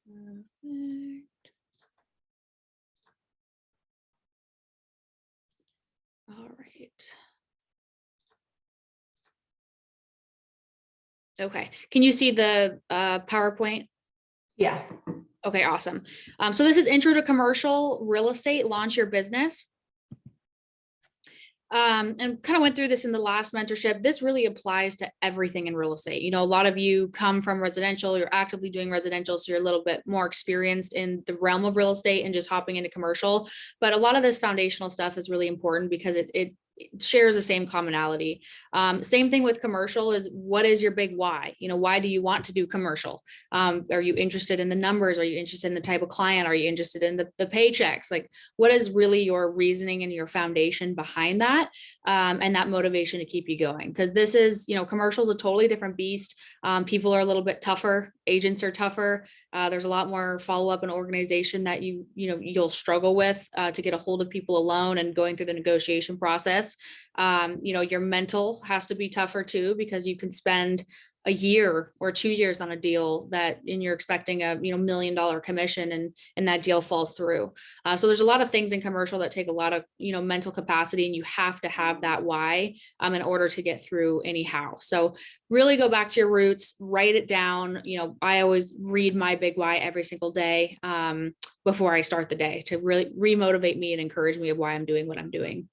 Perfect. All right. Okay. Can you see the PowerPoint? Yeah. Okay, awesome. So this is Intro to Commercial Real Estate, Launch Your Business. And kind of went through this in the last mentorship. This really applies to everything in real estate. You know, a lot of you come from residential, you're actively doing residential, so you're a little bit more experienced in the realm of real estate and just hopping into commercial. But a lot of this foundational stuff is really important because it shares the same commonality. Same thing with commercial is, what is your big why? You know, why do you want to do commercial? Are you interested in the numbers? Are you interested in the type of client? Are you interested in the paychecks? Like, what is really your reasoning and your foundation behind that? And that motivation to keep you going? Because this is, you know, commercial is a totally different beast. People are a little bit tougher. Agents are tougher. There's a lot more follow-up and organization that you'll struggle with to get a hold of people alone and going through the negotiation process. Your mental has to be tougher too, because you can spend a year or 2 years on a deal and you're expecting a $1 million commission, and that deal falls through. So there's a lot of things in commercial that take a lot of mental capacity, and you have to have that why in order to get through anyhow. So really go back to your roots, write it down. I always read my big why every single day before I start the day to really remotivate me and encourage me of why I'm doing what I'm doing.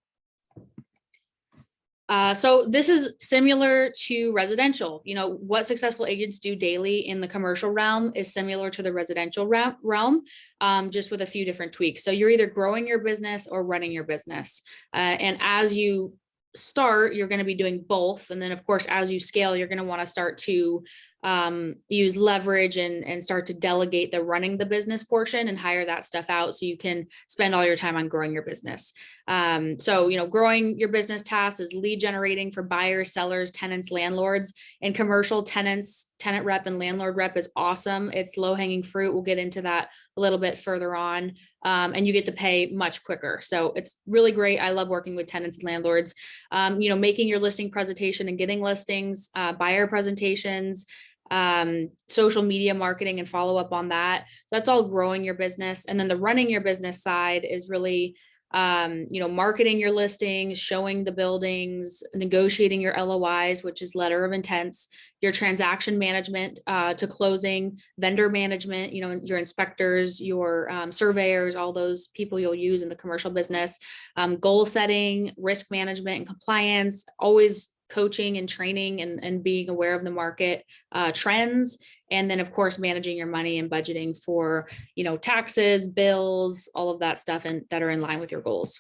So this is similar to residential. What successful agents do daily in the commercial realm is similar to the residential realm, just with a few different tweaks. So you're either growing your business or running your business. And as you start, you're going to be doing both. And then of course, as you scale, you're going to want to start to use leverage and start to delegate the running the business portion and hire that stuff out so you can spend all your time on growing your business. So growing your business tasks is lead generating for buyers, sellers, tenants, landlords, and commercial tenants. Tenant rep and landlord rep is awesome. It's low hanging fruit. We'll get into that a little bit further on. And you get to pay much quicker. So it's really great. I love working with tenants and landlords. Making your listing presentation and getting listings, buyer presentations, social media marketing and follow up on that. So that's all growing your business. And then the running your business side is really marketing your listings, showing the buildings, negotiating your LOIs, which is letter of intents, your transaction management to closing, vendor management, your inspectors, your surveyors, all those people you'll use in the commercial business, goal setting, risk management and compliance, always coaching and training and being aware of the market trends. And then of course, managing your money and budgeting for, taxes, bills, all of that stuff and that are in line with your goals.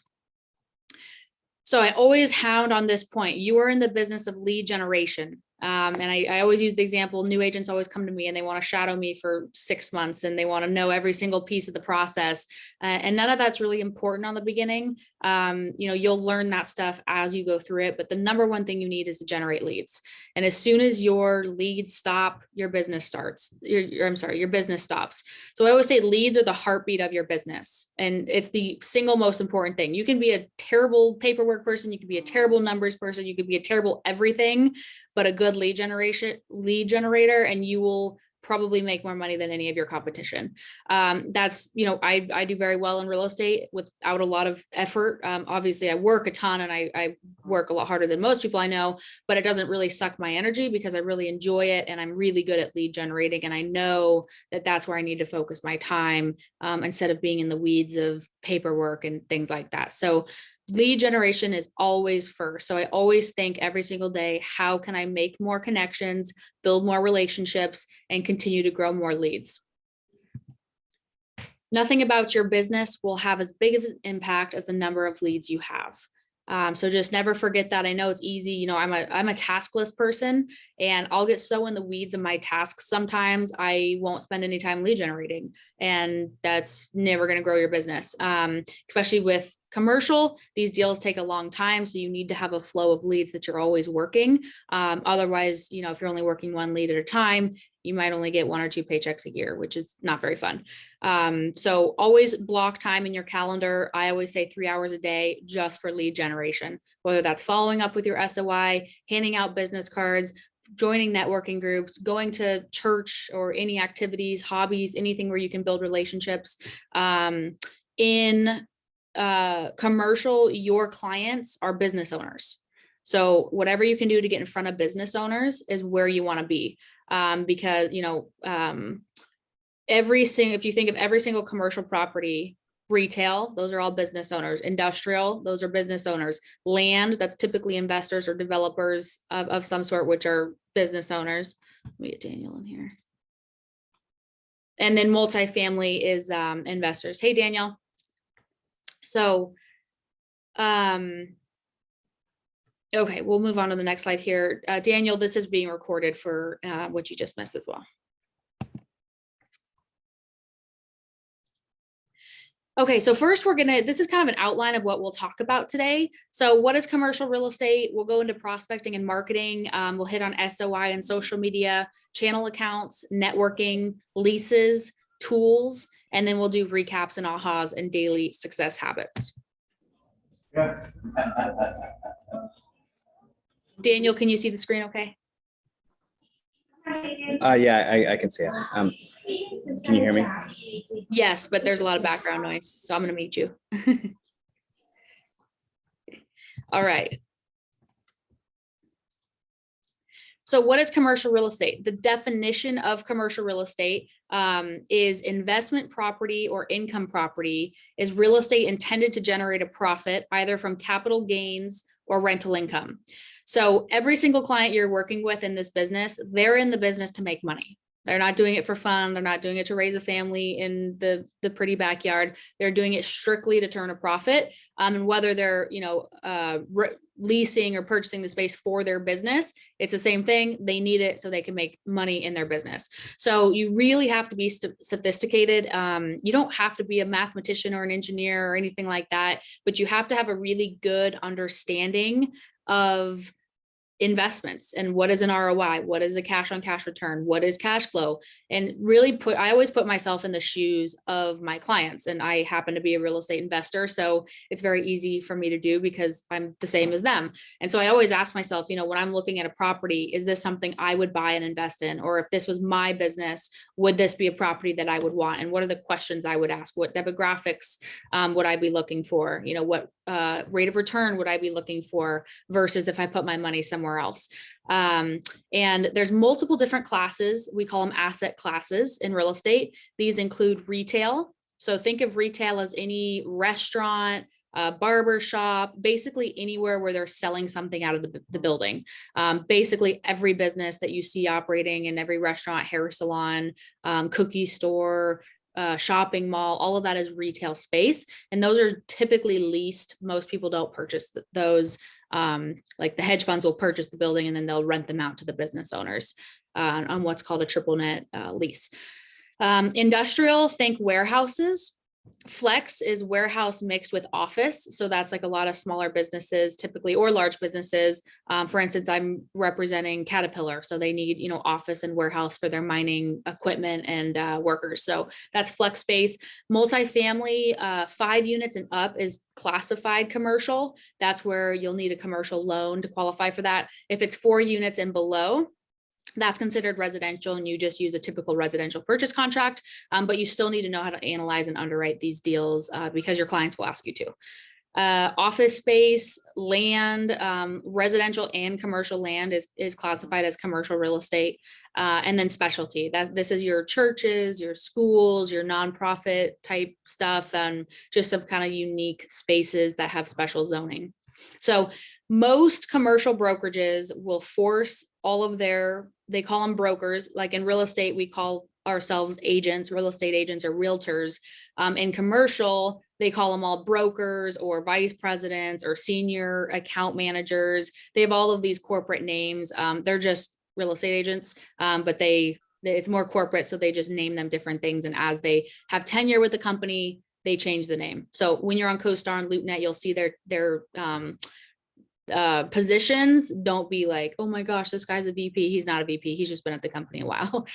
So I always hound on this point. You are in the business of lead generation. And I always use the example, new agents always come to me and they want to shadow me for 6 months and they want to know every single piece of the process. And none of that's really important on the beginning. You'll learn that stuff as you go through it, but the number one thing you need is to generate leads. And as soon as your leads stop, your business starts. Your business stops. So I always say leads are the heartbeat of your business. And it's the single most important thing. You can be a terrible paperwork person. You can be a terrible numbers person. You could be a terrible everything, but a good lead generator, and you will probably make more money than any of your competition. That's, I do very well in real estate without a lot of effort. Obviously I work a ton and I work a lot harder than most people I know, but it doesn't really suck my energy because I really enjoy it and I'm really good at lead generating. And I know that that's where I need to focus my time instead of being in the weeds of paperwork and things like that. So lead generation is always first. So I always think every single day, how can I make more connections, build more relationships, and continue to grow more leads? Nothing about your business will have as big of an impact as the number of leads you have. So just never forget that. I know it's easy. I'm a task list person and I'll get so in the weeds of my tasks. Sometimes I won't spend any time lead generating, and that's never going to grow your business. Especially with commercial, these deals take a long time. So you need to have a flow of leads that you're always working. Otherwise, if you're only working one lead at a time, you might only get 1 or 2 paychecks a year, which is not very fun. So always block time in your calendar. I always say 3 hours a day just for lead generation, whether that's following up with your SOI, handing out business cards, joining networking groups, going to church or any activities, hobbies, anything where you can build relationships. In commercial, your clients are business owners. So whatever you can do to get in front of business owners is where you want to be. Because, if you think of every single commercial property, retail, those are all business owners. Industrial, those are business owners. Land, that's typically investors or developers of some sort, which are business owners. Let me get Daniel in here. And then multifamily is investors. Hey, Daniel. So, okay, we'll move on to the next slide here. Daniel, this is being recorded for what you just missed as well. Okay, so first this is kind of an outline of what we'll talk about today. So what is commercial real estate? We'll go into prospecting and marketing. We'll hit on SOI and social media, channel accounts, networking, leases, tools, and then we'll do recaps and ahas and daily success habits. Yeah. Daniel, can you see the screen okay? Yeah, I can see it. Can you hear me? Yes, but there's a lot of background noise, so I'm going to mute you. All right. So what is commercial real estate? The definition of commercial real estate is investment property or income property is real estate intended to generate a profit either from capital gains or rental income. So every single client you're working with in this business, they're in the business to make money. They're not doing it for fun. They're not doing it to raise a family in the pretty backyard. They're doing it strictly to turn a profit. And whether they're, leasing or purchasing the space for their business, it's the same thing. They need it so they can make money in their business. So you really have to be sophisticated. You don't have to be a mathematician or an engineer or anything like that, but you have to have a really good understanding of investments and what is an ROI, what is a cash on cash return, what is cash flow, and really I always put myself in the shoes of my clients. And I happen to be a real estate investor, so it's very easy for me to do because I'm the same as them. And so I always ask myself, when I'm looking at a property, is this something I would buy and invest in? Or if this was my business, would this be a property that I would want? And what are the questions I would ask? What demographics would I be looking for? What rate of return would I be looking for versus if I put my money somewhere else? And there's multiple different classes. We call them asset classes in real estate. These include retail. So think of retail as any restaurant, barber shop, basically anywhere where they're selling something out of the building. Basically every business that you see operating in every restaurant, hair salon, cookie store, shopping mall, all of that is retail space. And those are typically leased. Most people don't purchase those. Like the hedge funds will purchase the building and then they'll rent them out to the business owners on what's called a triple net lease. Industrial, think warehouses. Flex is warehouse mixed with office. So that's like a lot of smaller businesses typically, or large businesses. For instance, I'm representing Caterpillar. So they need, office and warehouse for their mining equipment and workers. So that's flex space. Multifamily, 5 units and up is classified commercial. That's where you'll need a commercial loan to qualify for that. If it's 4 units and below, that's considered residential and you just use a typical residential purchase contract, but you still need to know how to analyze and underwrite these deals because your clients will ask you to. Office space, land, residential and commercial land is classified as commercial real estate. And then specialty, this is your churches, your schools, your nonprofit type stuff, and just some kind of unique spaces that have special zoning. So most commercial brokerages will force all of they call them brokers. Like in real estate, we call ourselves agents, real estate agents or realtors. In commercial, they call them all brokers or vice presidents or senior account managers. They have all of these corporate names. They're just real estate agents, but it's more corporate. So they just name them different things. And as they have tenure with the company, they change the name. So when you're on CoStar and LoopNet, you'll see their positions. Don't be like, oh my gosh, this guy's a VP. He's not a VP. He's just been at the company a while.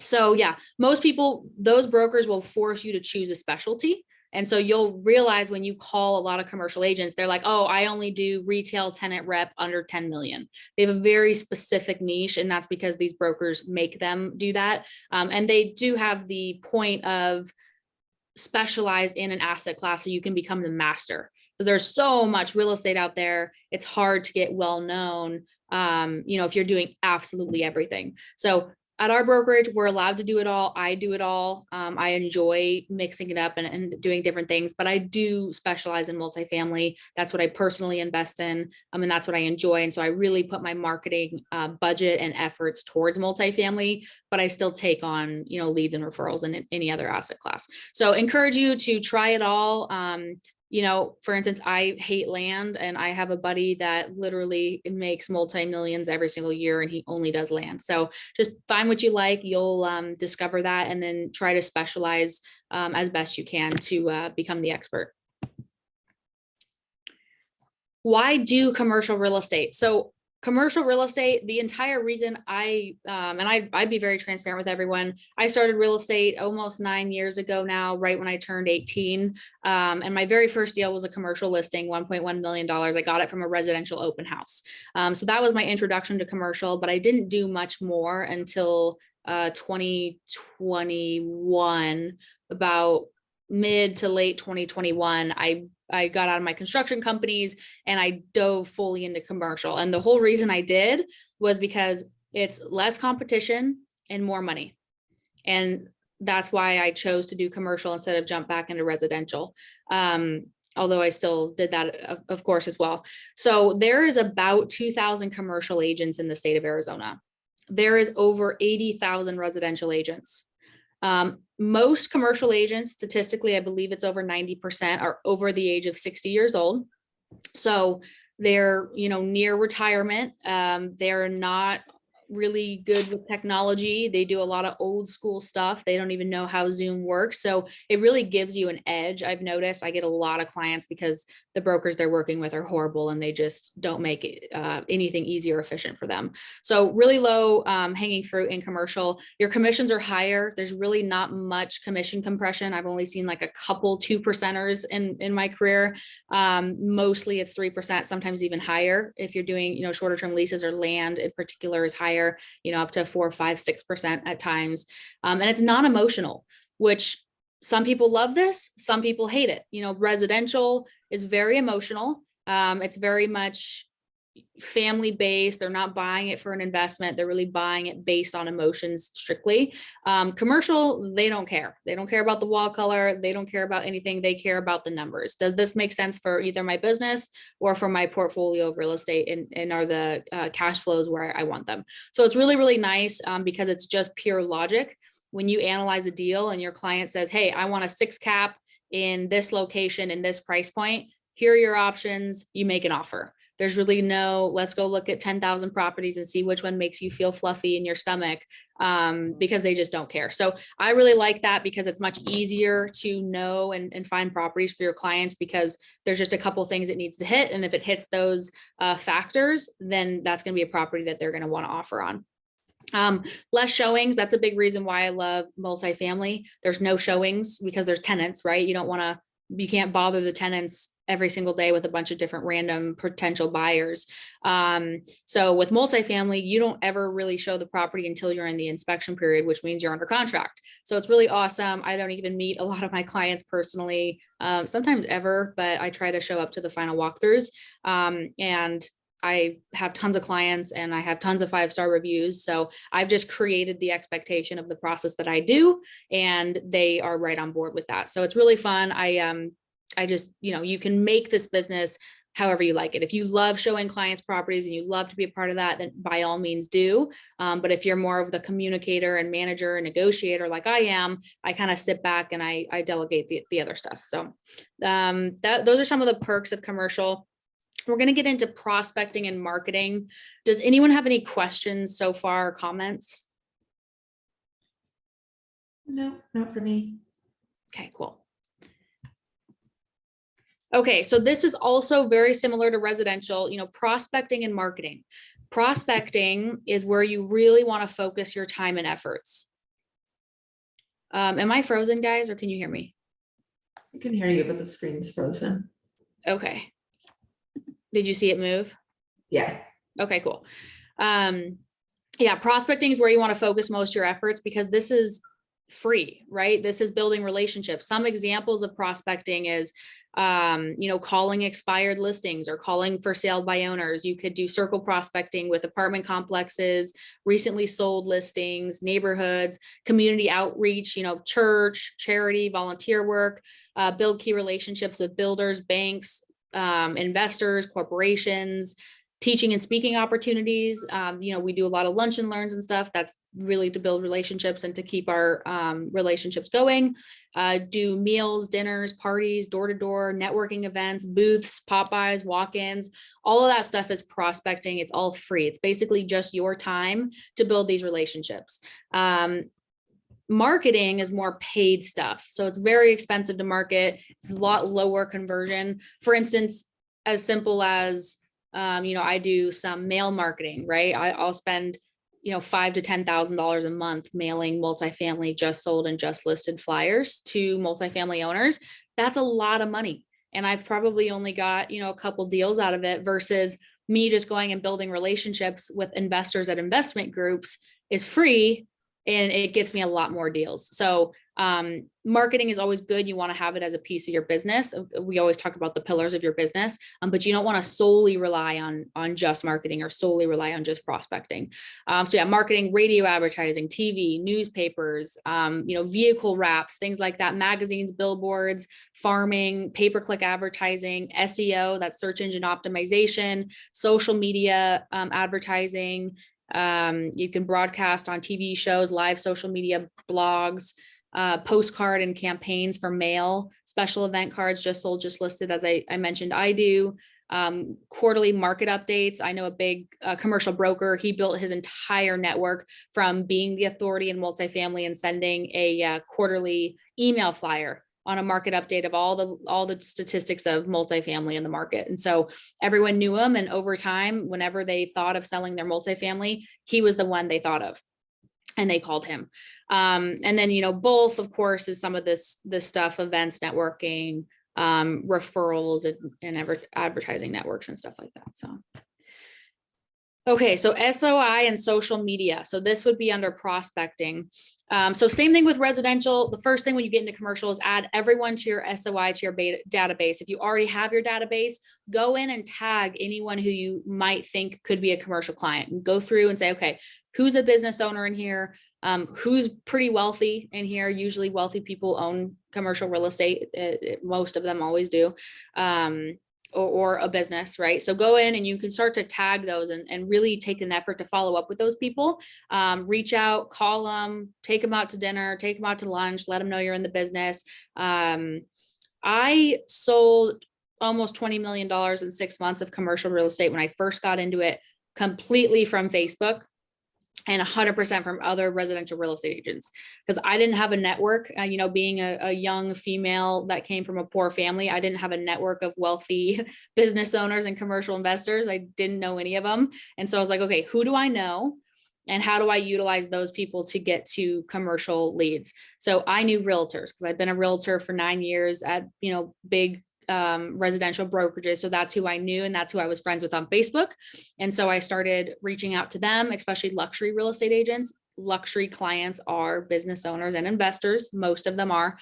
So yeah, most people, those brokers will force you to choose a specialty. And so you'll realize when you call a lot of commercial agents, they're like, oh, I only do retail tenant rep under 10 million. They have a very specific niche, and that's because these brokers make them do that. And they do have the point of specialize in an asset class so you can become the master, because there's so much real estate out there. It's hard to get well known, if you're doing absolutely everything. So at our brokerage, we're allowed to do it all. I do it all. I enjoy mixing it up and doing different things, but I do specialize in multifamily. That's what I personally invest in. And that's what I enjoy. And so I really put my marketing budget and efforts towards multifamily, but I still take on, leads and referrals in any other asset class. So encourage you to try it all. For instance, I hate land, and I have a buddy that literally makes multi-millions every single year, and he only does land. So just find what you like. You'll discover that, and then try to specialize as best you can to become the expert. Why do commercial real estate? So commercial real estate, the entire reason I'd be very transparent with everyone. I started real estate almost 9 years ago now, right when I turned 18. And my very first deal was a commercial listing, $1.1 million. I got it from a residential open house. So that was my introduction to commercial, but I didn't do much more until 2021, about mid to late 2021. I got out of my construction companies and I dove fully into commercial. And the whole reason I did was because it's less competition and more money. And that's why I chose to do commercial instead of jump back into residential. Although I still did that, of course, as well. So there is about 2,000 commercial agents in the state of Arizona. There is over 80,000 residential agents. Most commercial agents, statistically, I believe it's over 90%, are over the age of 60 years old. So they're, near retirement. They're not really good with technology. They do a lot of old school stuff. They don't even know how Zoom works. So it really gives you an edge. I've noticed I get a lot of clients because the brokers they're working with are horrible and they just don't make it, anything easy or efficient for them. So really low hanging fruit in commercial. Your commissions are higher. There's really not much commission compression. I've only seen like a couple 2%ers in my career. Mostly it's 3%, sometimes even higher. If you're doing, shorter term leases or land in particular is higher, up to 4, 5, 6% at times. And it's non-emotional, which some people love this, some people hate it. Residential is very emotional. It's very much family based. They're not buying it for an investment. They're really buying it based on emotions strictly. Commercial, they don't care. They don't care about the wall color. They don't care about anything. They care about the numbers. Does this make sense for either my business or for my portfolio of real estate, and are the cash flows where I want them? So it's really, really nice because it's just pure logic. When you analyze a deal and your client says, hey, I want a 6 cap in this location in this price point, here are your options. You make an offer. There's really no, let's go look at 10,000 properties and see which one makes you feel fluffy in your stomach, because they just don't care. So I really like that because it's much easier to know and find properties for your clients because there's just a couple things it needs to hit. And if it hits those factors, then that's going to be a property that they're going to want to offer on. Less showings. That's a big reason why I love multifamily. There's no showings because there's tenants, right? You can't bother the tenants every single day with a bunch of different random potential buyers. So with multifamily, you don't ever really show the property until you're in the inspection period, which means you're under contract. So it's really awesome. I don't even meet a lot of my clients personally, sometimes ever, but I try to show up to the final walkthroughs. And I have tons of clients and I have tons of 5-star reviews. So I've just created the expectation of the process that I do, and they are right on board with that. So it's really fun. I just, you can make this business however you like it. If you love showing clients properties and you love to be a part of that, then by all means do. But if you're more of the communicator and manager and negotiator like I am, I kind of sit back and I delegate the other stuff. So those are some of the perks of commercial. We're going to get into prospecting and marketing. Does anyone have any questions so far or comments? No, not for me. Okay, cool. Okay, so this is also very similar to residential, prospecting and marketing. Prospecting is where you really want to focus your time and efforts. Am I frozen, guys, or can you hear me? I can hear you, but the screen's frozen. Okay. Did you see it move? Yeah. Okay, cool. Yeah, prospecting is where you want to focus most of your efforts because this is free, right? This is building relationships. Some examples of prospecting is, calling expired listings or calling for sale by owners. You could do circle prospecting with apartment complexes, recently sold listings, neighborhoods, community outreach, church, charity, volunteer work, build key relationships with builders, banks, investors, corporations, teaching and speaking opportunities. We do a lot of lunch and learns and stuff. That's really to build relationships and to keep our relationships going. Do meals, dinners, parties, door-to-door, networking events, booths, pop-bys, walk-ins. All of that stuff is prospecting. It's all free. It's basically just your time to build these relationships. Marketing is more paid stuff. So it's very expensive to market. It's a lot lower conversion. For instance, as simple as I do some mail marketing, right? I'll spend, $5,000 to $10,000 a month mailing multifamily just sold and just listed flyers to multifamily owners. That's a lot of money. And I've probably only got, a couple deals out of it versus me just going and building relationships with investors at investment groups is free. And it gets me a lot more deals. So marketing is always good. You want to have it as a piece of your business. We always talk about the pillars of your business, but you don't want to solely rely on just marketing or solely rely on just prospecting. Marketing, radio advertising, TV, newspapers, vehicle wraps, things like that, magazines, billboards, farming, pay-per-click advertising, SEO, that's search engine optimization, social media advertising. You can broadcast on TV shows, live social media, blogs, postcard and campaigns for mail, special event cards, just sold, just listed, as I mentioned, I do. Quarterly market updates. I know a big commercial broker. He built his entire network from being the authority in multifamily and sending a quarterly email flyer on a market update of all the statistics of multifamily in the market. And so everyone knew him. And over time, whenever they thought of selling their multifamily, he was the one they thought of and they called him. And then, both, of course, is some of this stuff, events, networking, referrals and advertising networks and stuff like that. So. Okay, so SOI and social media. So this would be under prospecting. So same thing with residential. The first thing when you get into commercial is add everyone to your SOI, to your database. If you already have your database, go in and tag anyone who you might think could be a commercial client and go through and say, okay, who's a business owner in here? Who's pretty wealthy in here? Usually wealthy people own commercial real estate. Most of them always do. Or a business, right? So go in and you can start to tag those and really take an effort to follow up with those people. Reach out, call them, take them out to dinner, take them out to lunch, let them know you're in the business. I sold almost $20 million in 6 months of commercial real estate when I first got into it, completely from Facebook and 100% from other residential real estate agents, because I didn't have a network, being a young female that came from a poor family, I didn't have a network of wealthy business owners and commercial investors. I didn't know any of them. And so I was like, okay, who do I know? And how do I utilize those people to get to commercial leads? So I knew realtors because I've been a realtor for 9 years at, big residential brokerages. So that's who I knew. And that's who I was friends with on Facebook. And so I started reaching out to them, especially luxury real estate agents. Luxury clients are business owners and investors. Most of them are.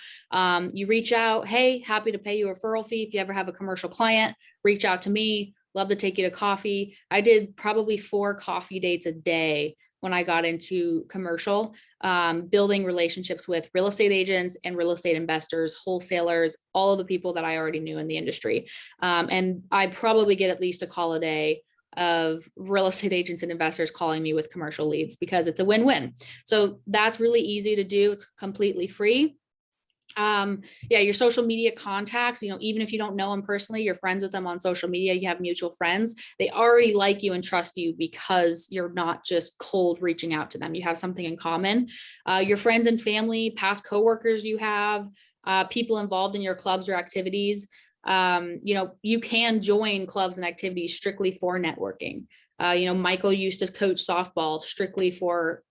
You reach out, hey, happy to pay you a referral fee. If you ever have a commercial client, reach out to me. Love to take you to coffee. I did probably 4 coffee dates a day when I got into commercial, building relationships with real estate agents and real estate investors, wholesalers, all of the people that I already knew in the industry. And I probably get at least a call a day of real estate agents and investors calling me with commercial leads because it's a win-win. So that's really easy to do. It's completely free. Your social media contacts, even if you don't know them personally, you're friends with them on social media, you have mutual friends, they already like you and trust you because you're not just cold reaching out to them. You have something in common. Your friends and family, past coworkers you have, people involved in your clubs or activities. You can join clubs and activities strictly for networking. Michael used to coach softball strictly for,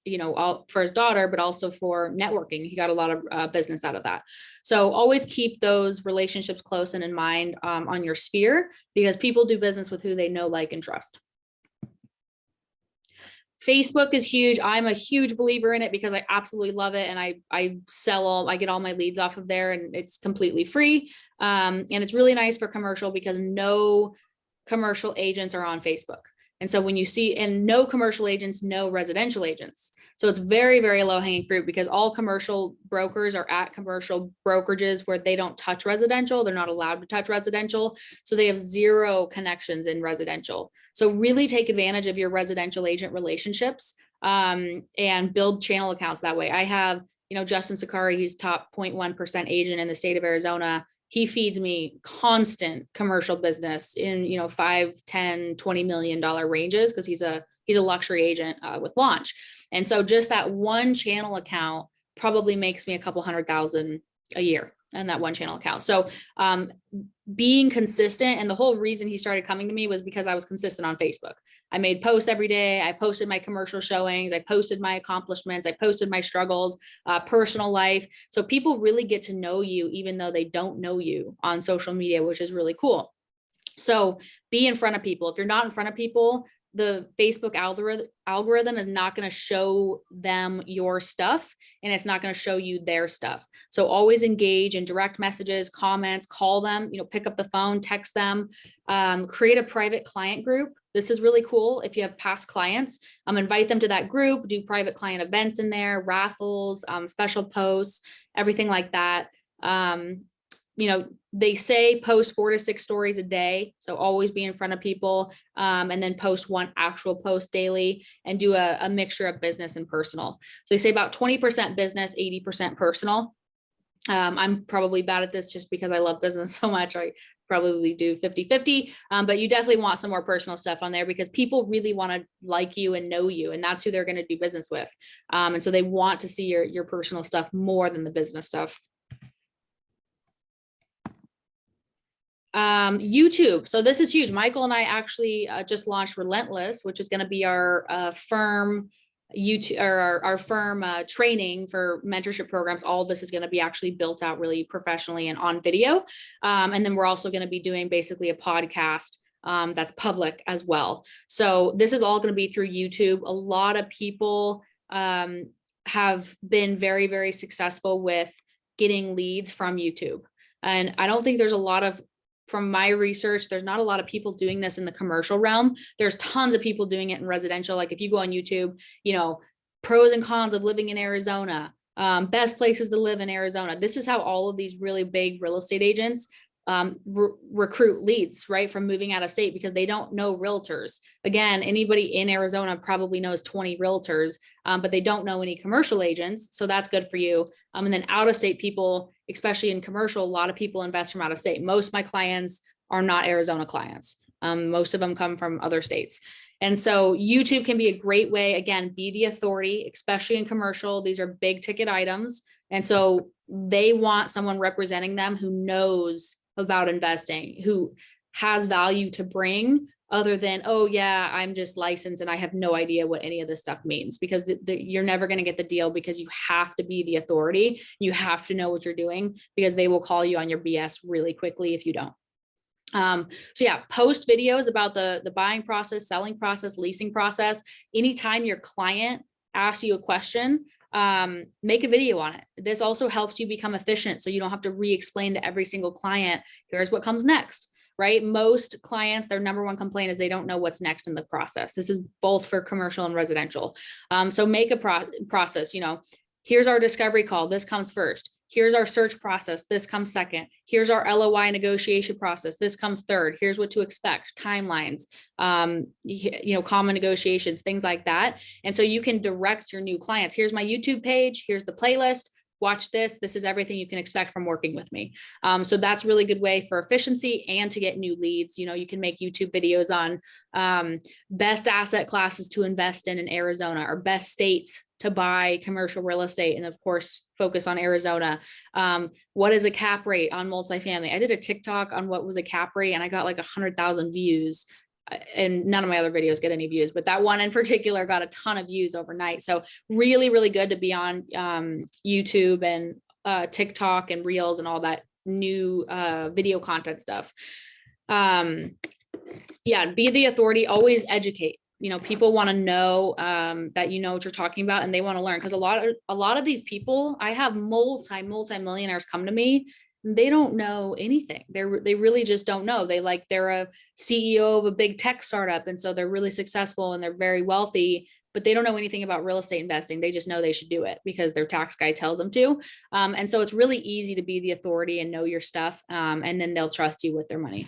for his daughter, but also for networking. He got a lot of business out of that. So always keep those relationships close and in mind on your sphere, because people do business with who they know, like, and trust. Facebook is huge. I'm a huge believer in it because I absolutely love it. And I get all my leads off of there, and it's completely free. And it's really nice for commercial because no commercial agents are on Facebook. And so when you see, and no commercial agents, no residential agents. So it's very, very low hanging fruit because all commercial brokers are at commercial brokerages where they don't touch residential. They're not allowed to touch residential. So they have zero connections in residential. So really take advantage of your residential agent relationships and build channel accounts that way. I have, Justin Sakari, he's top 0.1% agent in the state of Arizona. He feeds me constant commercial business in, $5, $10, $20 million ranges because he's a luxury agent with launch. And so just that one channel account probably makes me a couple $100,000 a year in that one channel account. So being consistent, and the whole reason he started coming to me was because I was consistent on Facebook. I made posts every day. I posted my commercial showings. I posted my accomplishments. I posted my struggles, personal life. So people really get to know you, even though they don't know you on social media, which is really cool. So be in front of people. If you're not in front of people, the Facebook algorithm is not going to show them your stuff, and it's not going to show you their stuff. So always engage in direct messages, comments, call them, pick up the phone, text them, create a private client group. This is really cool. If you have past clients, invite them to that group, do private client events in there, raffles, special posts, everything like that. They say post 4 to 6 stories a day. So always be in front of people, and then post one actual post daily, and do a mixture of business and personal. So they say about 20% business, 80% personal. I'm probably bad at this just because I love business so much. I probably do 50-50, but you definitely want some more personal stuff on there because people really want to like you and know you, and that's who they're going to do business with. And so they want to see your personal stuff more than the business stuff. YouTube. So this is huge. Michael and I actually just launched Relentless, which is going to be our firm YouTube, or our firm training for mentorship programs. All of this is going to be actually built out really professionally and on video. And then we're also going to be doing basically a podcast that's public as well. So this is all going to be through YouTube. A lot of people have been very, very successful with getting leads from YouTube. And I don't think there's a lot of, from my research, there's not a lot of people doing this in the commercial realm. There's tons of people doing it in residential. Like if you go on YouTube, pros and cons of living in Arizona, best places to live in Arizona. This is how all of these really big real estate agents recruit leads, right, from moving out of state, because they don't know realtors. Again, anybody in Arizona probably knows 20 realtors, but they don't know any commercial agents. So that's good for you. And then out of state people, especially in commercial, a lot of people invest from out of state. Most of my clients are not Arizona clients. Most of them come from other states. And so YouTube can be a great way, again, be the authority, especially in commercial. These are big ticket items. And so they want someone representing them who knows about investing, who has value to bring, other than, oh yeah, I'm just licensed and I have no idea what any of this stuff means, because you're never going to get the deal, because you have to be the authority. You have to know what you're doing, because they will call you on your BS really quickly if you don't. So yeah, post videos about the buying process, selling process, leasing process. Anytime your client asks you a question, make a video on it. This also helps you become efficient, so you don't have to re-explain to every single client, here's what comes next, right? Most clients, their number one complaint is they don't know what's next in the process. This is both for commercial and residential. So make a process, here's our discovery call, this comes first. Here's our search process, this comes second. Here's our LOI negotiation process, this comes third. Here's what to expect, timelines, common negotiations, things like that. And so you can direct your new clients. Here's my YouTube page, here's the playlist, watch this. This is everything you can expect from working with me. So that's a really good way for efficiency and to get new leads. You can make YouTube videos on best asset classes to invest in Arizona, or best states to buy commercial real estate. And of course, focus on Arizona. What is a cap rate on multifamily? I did a TikTok on what was a cap rate, and I got like 100,000 views. and none of my other videos get any views, but that one in particular got a ton of views overnight. So really, really good to be on YouTube and TikTok and Reels and all that new video content stuff. Yeah, be the authority, always educate. You know, people want to know that you know what you're talking about, and they want to learn, because a lot of these people, I have multi-millionaires come to me, and they don't know anything. They really just don't know. They're a CEO of a big tech startup, and so they're really successful and they're very wealthy, but they don't know anything about real estate investing. They just know they should do it because their tax guy tells them to. And so it's really easy to be the authority and know your stuff, and then they'll trust you with their money.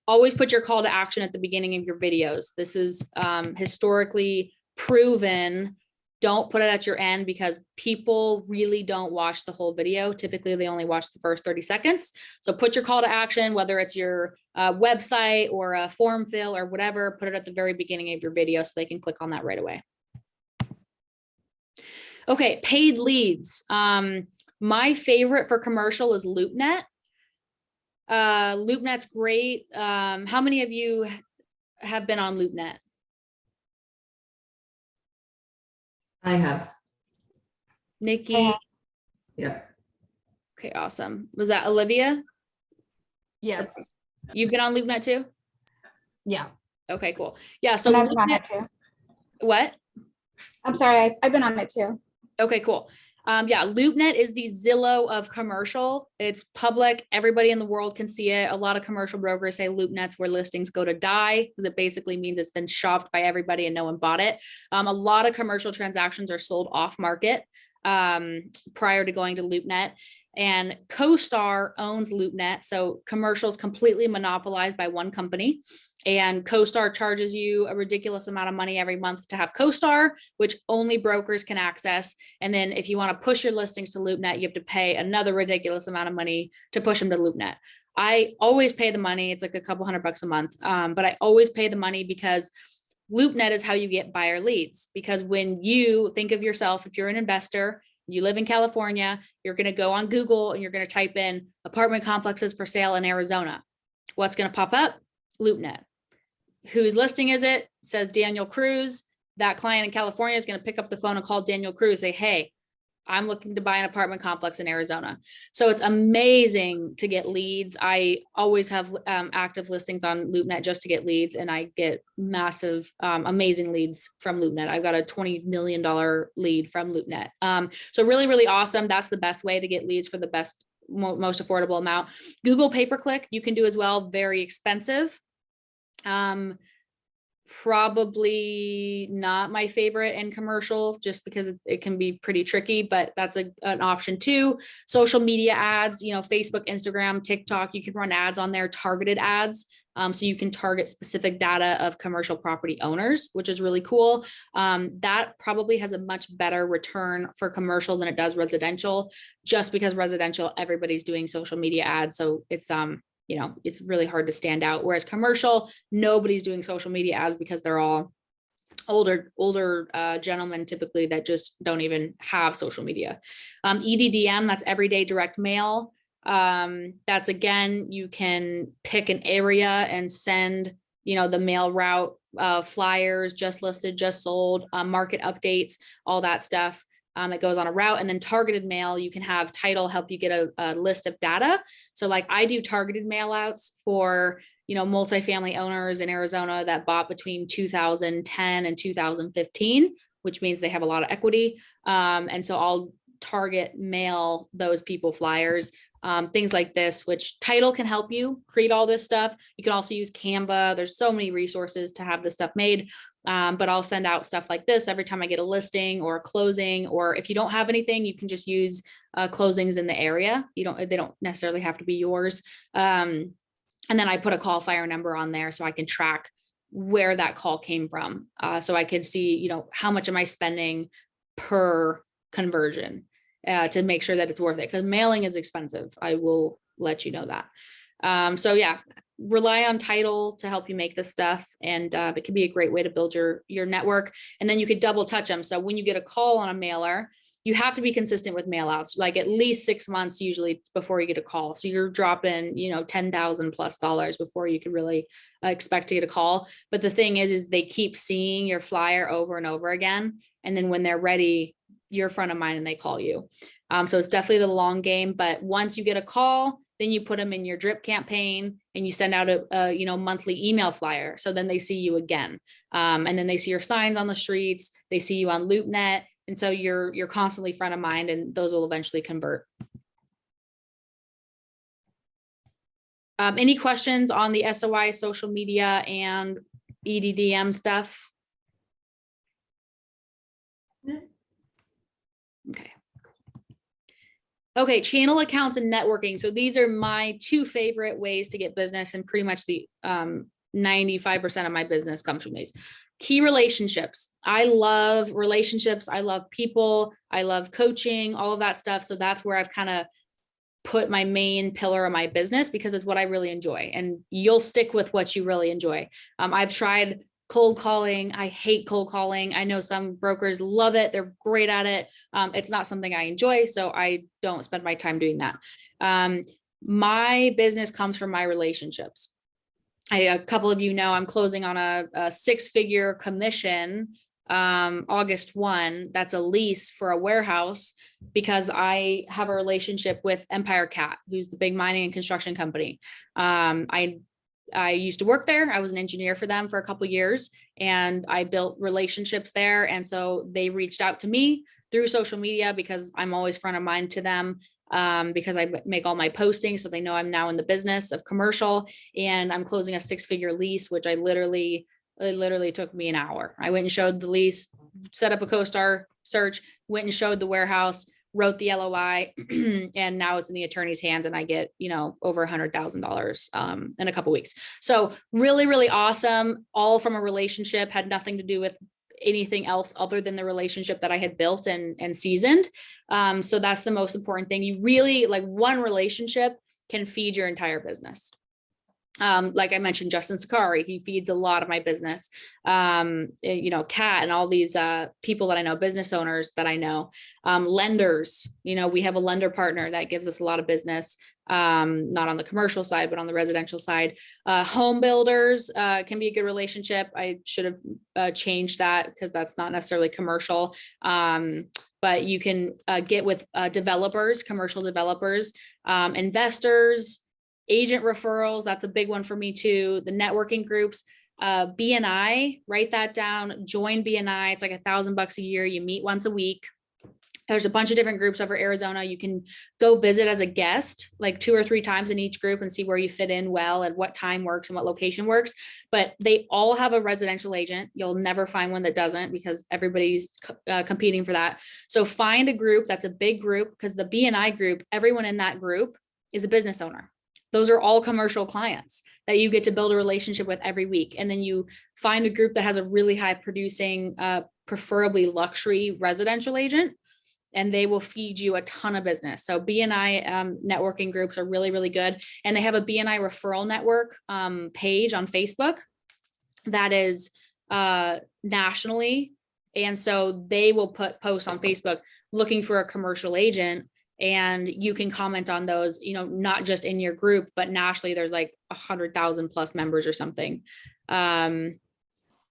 Always put your call to action at the beginning of your videos. This is historically proven. Don't put it at your end, because people really don't watch the whole video. Typically, they only watch the first 30 seconds. So put your call to action, whether it's your website or a form fill or whatever, put it at the very beginning of your video so they can click on that right away. Okay, paid leads. My favorite for commercial is LoopNet. LoopNet's great. How many of you have been on LoopNet? I have. Nikki? Yeah. Okay, awesome. Was that Olivia? Yes. You've been on LoopNet too? Yeah. Okay, cool. Yeah, so And I've been on LoopNet, it too. what? I'm sorry, I've been on it too. Okay, cool. Yeah, LoopNet is the Zillow of commercial. It's public. Everybody in the world can see it. A lot of commercial brokers say LoopNet's where listings go to die, because it basically means it's been shopped by everybody and no one bought it. A lot of commercial transactions are sold off market prior to going to LoopNet. And CoStar owns LoopNet. So commercial is completely monopolized by one company. And CoStar charges you a ridiculous amount of money every month to have CoStar, which only brokers can access. And then if you want to push your listings to LoopNet, you have to pay another ridiculous amount of money to push them to LoopNet. I always pay the money. It's like a couple $100 a month. But I always pay the money because LoopNet is how you get buyer leads. Because when you think of yourself, if you're an investor, you live in California, you're going to go on Google and you're going to type in apartment complexes for sale in Arizona. What's going to pop up? LoopNet. Whose listing is it? It says Daniel Cruz. That client in California is going to pick up the phone and call Daniel Cruz, say, hey, I'm looking to buy an apartment complex in Arizona. So it's amazing to get leads. I always have active listings on LoopNet just to get leads, and I get massive, amazing leads from LoopNet. I've got a $20 million lead from LoopNet. So really, really awesome. That's the best way to get leads for the best, most affordable amount. Google pay-per-click, you can do as well. Very expensive. Probably not my favorite in commercial, just because it can be pretty tricky, but that's an option too. Social media ads, Facebook, Instagram, TikTok, you can run ads on there, targeted ads. So you can target specific data of commercial property owners, which is really cool. That probably has a much better return for commercial than it does residential, just because residential, everybody's doing social media ads. So it's, it's really hard to stand out. Whereas commercial, nobody's doing social media ads because they're all older gentlemen typically that just don't even have social media. EDDM, that's everyday direct mail. That's, again, you can pick an area and send, the mail route, flyers, just listed, just sold, market updates, all that stuff. It goes on a route. And then targeted mail, you can have title help you get a list of data. So like I do targeted mail outs for, multifamily owners in Arizona that bought between 2010 and 2015, which means they have a lot of equity. And so I'll target mail those people flyers, things like this, which title can help you create all this stuff. You can also use Canva. There's so many resources to have this stuff made. But I'll send out stuff like this every time I get a listing or a closing, or if you don't have anything, you can just use closings in the area. They don't necessarily have to be yours. And then I put a qualifier number on there so I can track where that call came from. So I can see, how much am I spending per conversion to make sure that it's worth it, because mailing is expensive. I will let you know that. So yeah, rely on title to help you make this stuff. And it can be a great way to build your network. And then you could double touch them. So when you get a call on a mailer, you have to be consistent with mail outs, like at least 6 months usually before you get a call. So you're dropping, $10,000+ before you could really expect to get a call. But the thing is they keep seeing your flyer over and over again. And then when they're ready, you're front of mind and they call you. So it's definitely the long game. But once you get a call, then you put them in your drip campaign and you send out a monthly email flyer. So then they see you again. And then they see your signs on the streets. They see you on LoopNet. And so you're constantly front of mind, and those will eventually convert. Any questions on the SOI, social media, and EDDM stuff? No. Okay. Okay, channel accounts and networking. So these are my 2 favorite ways to get business, and pretty much the 95% of my business comes from these. Key relationships. I love relationships. I love people. I love coaching, all of that stuff. So that's where I've kind of put my main pillar of my business, because it's what I really enjoy, and you'll stick with what you really enjoy. I've tried cold calling. I hate cold calling. I know some brokers love it. They're great at it. It's not something I enjoy, so I don't spend my time doing that. My business comes from my relationships. A couple of you know I'm closing on a 6-figure commission August 1. That's a lease for a warehouse, because I have a relationship with Empire Cat, who's the big mining and construction company. I used to work there. I was an engineer for them for a couple of years, and I built relationships there. And so they reached out to me through social media, because I'm always front of mind to them, because I make all my postings. So they know I'm now in the business of commercial, and I'm closing a 6-figure lease, which it literally took me an hour. I went and showed the lease, set up a CoStar search, went and showed the warehouse, wrote the LOI, and now it's in the attorney's hands, and I get, over $100,000 in a couple of weeks. So really, really awesome. All from a relationship, had nothing to do with anything else other than the relationship that I had built and seasoned. So that's the most important thing. You really, like, one relationship can feed your entire business. Like I mentioned, Justin Sakari, he feeds a lot of my business. Kat and all these people that I know, business owners that I know, lenders, we have a lender partner that gives us a lot of business, not on the commercial side, but on the residential side. Home builders can be a good relationship. I should have changed that, because that's not necessarily commercial. But you can get with developers, commercial developers, investors, agent referrals. That's a big one for me too. The networking groups, BNI, write that down, join BNI. It's like $1,000 a year. You meet once a week. There's a bunch of different groups over Arizona. You can go visit as a guest, like 2 or 3 times in each group, and see where you fit in well, and what time works and what location works. But they all have a residential agent. You'll never find one that doesn't, because everybody's competing for that. So find a group that's a big group, because the BNI group, everyone in that group is a business owner. Those are all commercial clients that you get to build a relationship with every week. And then you find a group that has a really high producing, preferably luxury residential agent, and they will feed you a ton of business. So BNI networking groups are really, really good. And they have a BNI referral network page on Facebook that is nationally. And so they will put posts on Facebook looking for a commercial agent, and you can comment on those, not just in your group, but nationally. There's like 100,000+ members or something.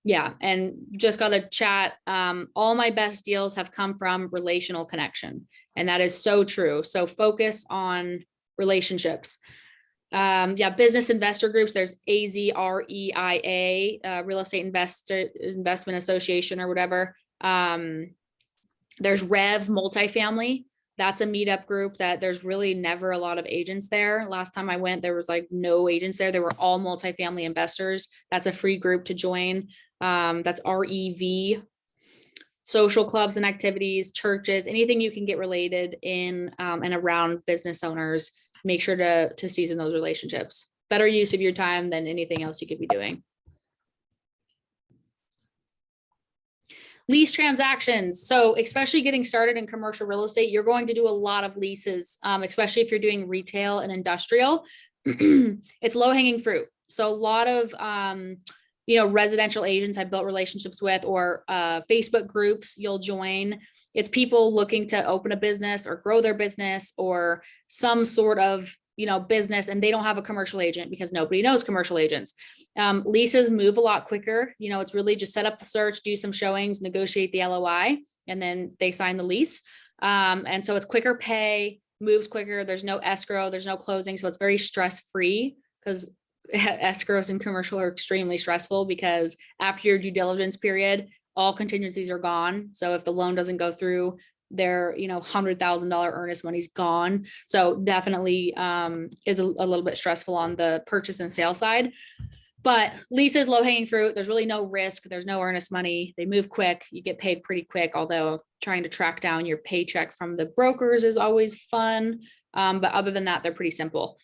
Yeah. And just got to chat. All my best deals have come from relational connection. And that is so true. So focus on relationships. Business investor groups. There's AZREIA, Real Estate Investment Association, or whatever. There's Rev Multifamily. That's a meetup group that there's really never a lot of agents there. Last time I went, there was like no agents there. They were all multifamily investors. That's a free group to join. That's REV. Social clubs and activities, churches, anything you can get related in and around business owners. Make sure to season those relationships. Better use of your time than anything else you could be doing. Lease transactions. So especially getting started in commercial real estate, you're going to do a lot of leases, especially if you're doing retail and industrial. It's low hanging fruit. So a lot of, residential agents I've built relationships with, or Facebook groups you'll join. It's people looking to open a business or grow their business or some sort of, business, and they don't have a commercial agent because nobody knows commercial agents. Leases move a lot quicker. It's really just set up the search, do some showings, negotiate the LOI, and then they sign the lease. And so it's quicker pay, moves quicker. There's no escrow, there's no closing. So it's very stress-free, because escrows in commercial are extremely stressful, because after your due diligence period, all contingencies are gone. So if the loan doesn't go through, their $100,000 earnest money's gone. So definitely is a little bit stressful on the purchase and sale side. But leases, low hanging fruit. There's really no risk. There's no earnest money. They move quick. You get paid pretty quick, although trying to track down your paycheck from the brokers is always fun. But other than that, they're pretty simple.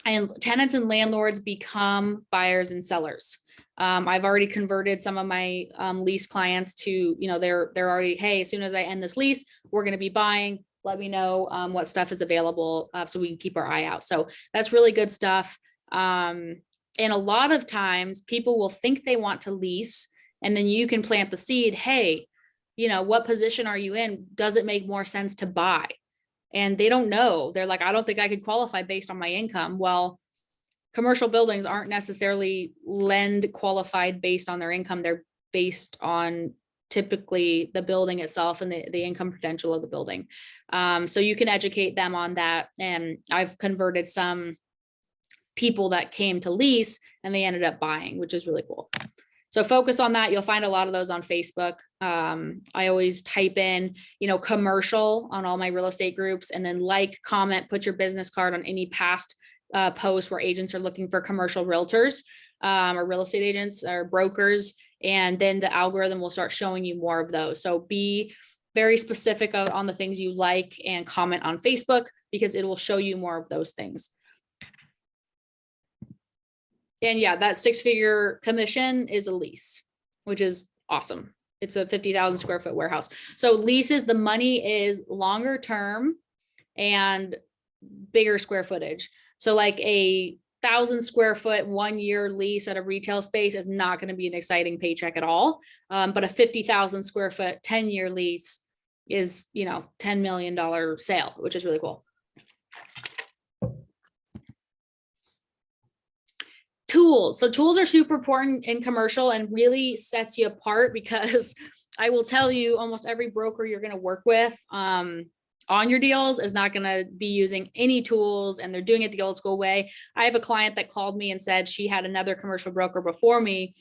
And tenants and landlords become buyers and sellers. I've already converted some of my lease clients to, they're already, hey, as soon as I end this lease, we're going to be buying. Let me know what stuff is available so we can keep our eye out. So that's really good stuff. And a lot of times people will think they want to lease, and then you can plant the seed. Hey, what position are you in? Does it make more sense to buy? And they don't know. They're like, I don't think I could qualify based on my income. Well, commercial buildings aren't necessarily lend qualified based on their income. They're based on typically the building itself and the income potential of the building. So you can educate them on that. And I've converted some people that came to lease and they ended up buying, which is really cool. So focus on that. You'll find a lot of those on Facebook. I always type in, commercial on all my real estate groups, and then comment, put your business card on any past posts where agents are looking for commercial realtors or real estate agents or brokers. And then the algorithm will start showing you more of those. So be very specific on the things you like and comment on Facebook, because it will show you more of those things. And yeah, that 6-figure commission is a lease, which is awesome. It's a 50,000 square foot warehouse. So leases, the money is longer term and bigger square footage. So like a 1,000 square foot 1-year lease at a retail space is not going to be an exciting paycheck at all. But a 50,000 square foot 10-year lease is, $10 million sale, which is really cool. Tools. So tools are super important in commercial and really sets you apart, because I will tell you, almost every broker you're going to work with on your deals is not going to be using any tools, and they're doing it the old school way. I have a client that called me and said she had another commercial broker before me,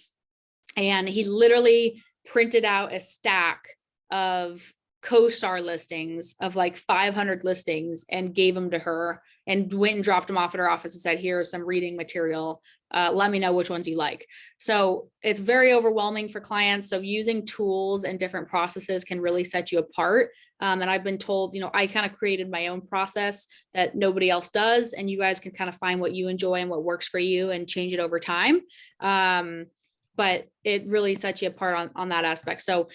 and he literally printed out a stack of CoStar listings of like 500 listings and gave them to her, and went and dropped them off at her office and said, here's some reading material. Let me know which ones you like. So it's very overwhelming for clients. So using tools and different processes can really set you apart. And I've been told, I kind of created my own process that nobody else does. And you guys can kind of find what you enjoy and what works for you and change it over time. But it really sets you apart on that aspect. So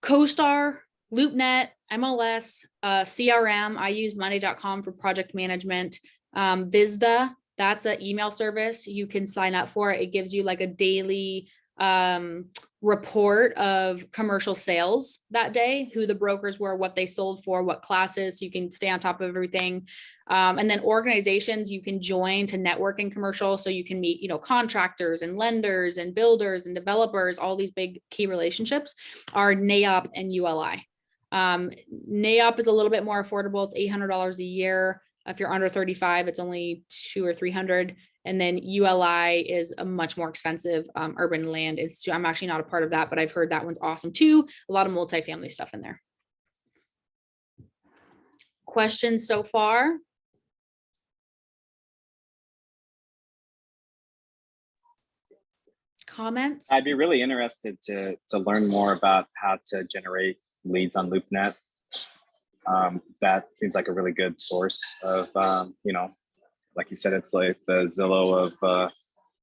CoStar, LoopNet, MLS, CRM. I use Monday.com for project management. Visda, that's an email service you can sign up for. It gives you like a daily report of commercial sales that day, who the brokers were, what they sold for, what classes, so you can stay on top of everything. And then organizations you can join to network in commercial, so you can meet, contractors and lenders and builders and developers. All these big key relationships are NAIOP and ULI. NAIOP is a little bit more affordable. It's $800 a year. If you're under 35, it's only $200 or $300. And then ULI is a much more expensive urban land institute. I'm actually not a part of that, but I've heard that one's awesome too. A lot of multifamily stuff in there. Questions so far? Comments? I'd be really interested to learn more about how to generate leads on LoopNet. That seems like a really good source of, like you said, it's like the Zillow of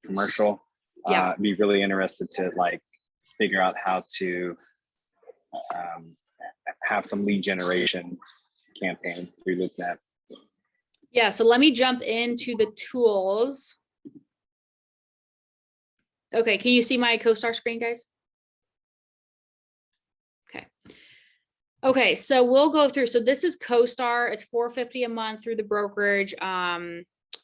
commercial. Yeah. I'd be really interested to figure out how to have some lead generation campaign through LoopNet. Yeah, so let me jump into the tools. Okay, can you see my CoStar screen, guys? Okay. Okay, so we'll go through. So this is CoStar. It's $450 a month through the brokerage.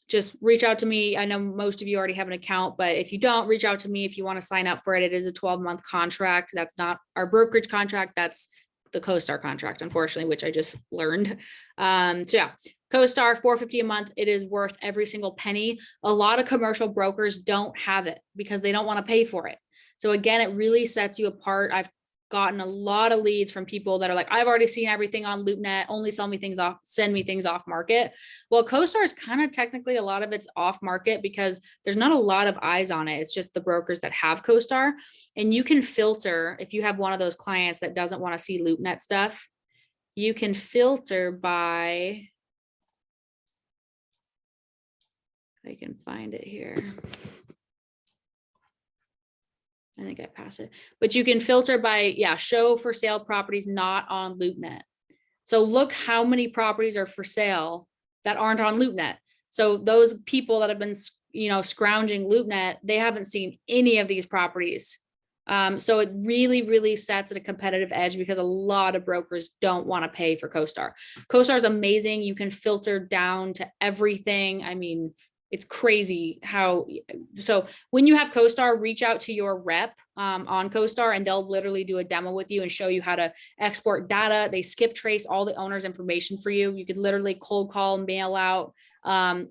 Just reach out to me. I know most of you already have an account, but if you don't, reach out to me if you want to sign up for it. It is a 12-month contract. That's not our brokerage contract. That's the CoStar contract, unfortunately, which I just learned. So yeah, CoStar $450 a month. It is worth every single penny. A lot of commercial brokers don't have it because they don't want to pay for it. So again, it really sets you apart. I've gotten a lot of leads from people that are like, I've already seen everything on LoopNet, only send me things off market. Well, CoStar is kind of technically a lot of it's off market because there's not a lot of eyes on it. It's just the brokers that have CoStar, and you can filter if you have one of those clients that doesn't want to see LoopNet stuff. You can filter by, if I can find it here. I think I passed it, but you can filter by, yeah, show for sale properties not on LoopNet. So look how many properties are for sale that aren't on LoopNet. So those people that have been, scrounging LoopNet, they haven't seen any of these properties. So it really, really sets at a competitive edge because a lot of brokers don't want to pay for CoStar. CoStar is amazing. You can filter down to everything. I mean, it's crazy how, so when you have CoStar, reach out to your rep on CoStar and they'll literally do a demo with you and show you how to export data. They skip trace all the owner's information for you. You could literally cold call, mail out,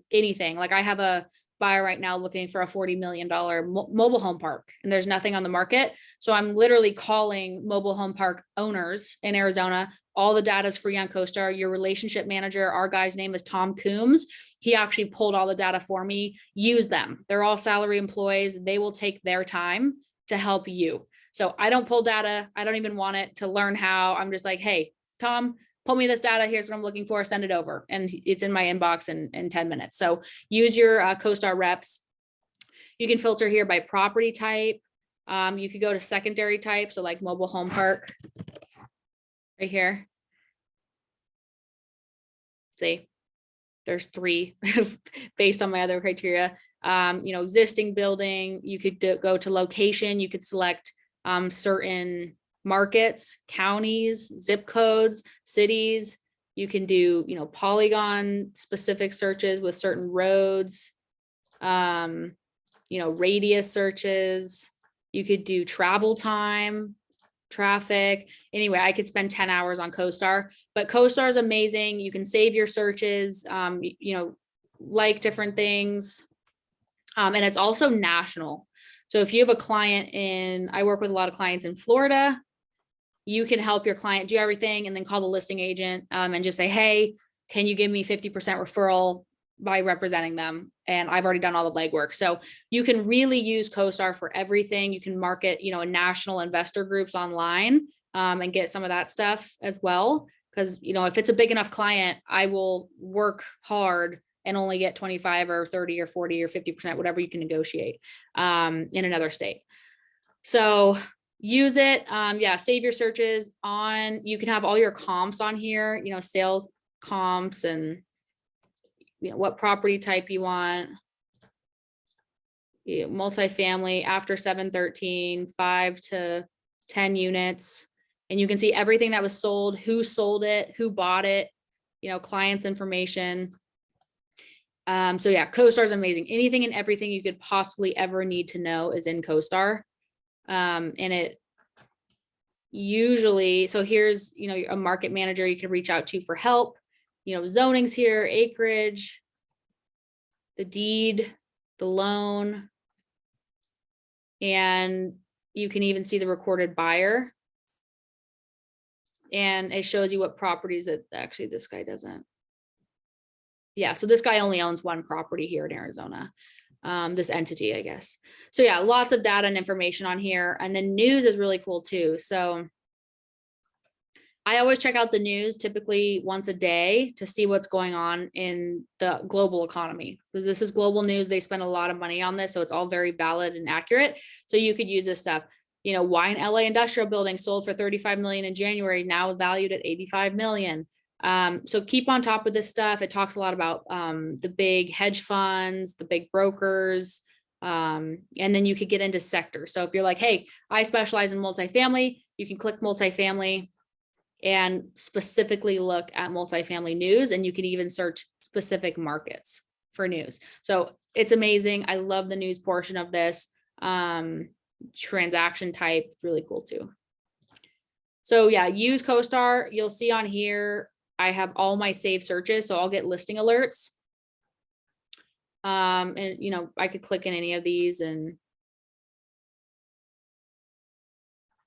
anything. Like I have a buyer right now looking for a $40 million mobile home park and there's nothing on the market. So I'm literally calling mobile home park owners in Arizona. All the data is free on CoStar. Your relationship manager, our guy's name is Tom Coombs. He actually pulled all the data for me. Use them. They're all salary employees. They will take their time to help you. So I don't pull data. I don't even want it to learn how. I'm just like, hey, Tom, pull me this data. Here's what I'm looking for. Send it over. And it's in my inbox in 10 minutes. So use your CoStar reps. You can filter here by property type. You could go to secondary type. So like mobile home park right here. See, there's 3 based on my other criteria. Existing building, you could go to location. You could select certain markets, counties, zip codes, cities. You can do, polygon specific searches with certain roads, radius searches. You could do travel time, traffic. Anyway, I could spend 10 hours on CoStar, but CoStar is amazing. You can save your searches, like different things. And it's also national. So if you have a client I work with a lot of clients in Florida, you can help your client do everything and then call the listing agent and just say, hey, can you give me 50% referral by representing them? And I've already done all the legwork. So you can really use CoStar for everything. You can market, national investor groups online and get some of that stuff as well. Because, if it's a big enough client, I will work hard and only get 25 or 30 or 40 or 50%, whatever you can negotiate in another state. So use it. Save your searches on, you can have all your comps on here, sales comps and what property type you want. Multifamily after 713, 5 to 10 units. And you can see everything that was sold, who sold it, who bought it, clients information. So yeah, CoStar is amazing. Anything and everything you could possibly ever need to know is in CoStar. And it usually, so here's, a market manager you can reach out to for help, zonings here, acreage, the deed, the loan, and you can even see the recorded buyer. And it shows you what properties that actually this guy doesn't. Yeah, so this guy only owns one property here in Arizona, this entity, I guess. So yeah, lots of data and information on here. And then news is really cool too. So I always check out the news typically once a day to see what's going on in the global economy. This is global news. They spend a lot of money on this, so it's all very valid and accurate. So you could use this stuff. Why an LA industrial building sold for 35 million in January, now valued at 85 million. So keep on top of this stuff. It talks a lot about the big hedge funds, the big brokers, And then you could get into sectors. So if you're like, hey, I specialize in multifamily, you can click multifamily and specifically look at multifamily news, and you can even search specific markets for news. So it's amazing. I love the news portion of this. Transaction type, really cool too. So yeah, use CoStar. You'll see on here, I have all my saved searches, so I'll get listing alerts. And you know, I could click in any of these and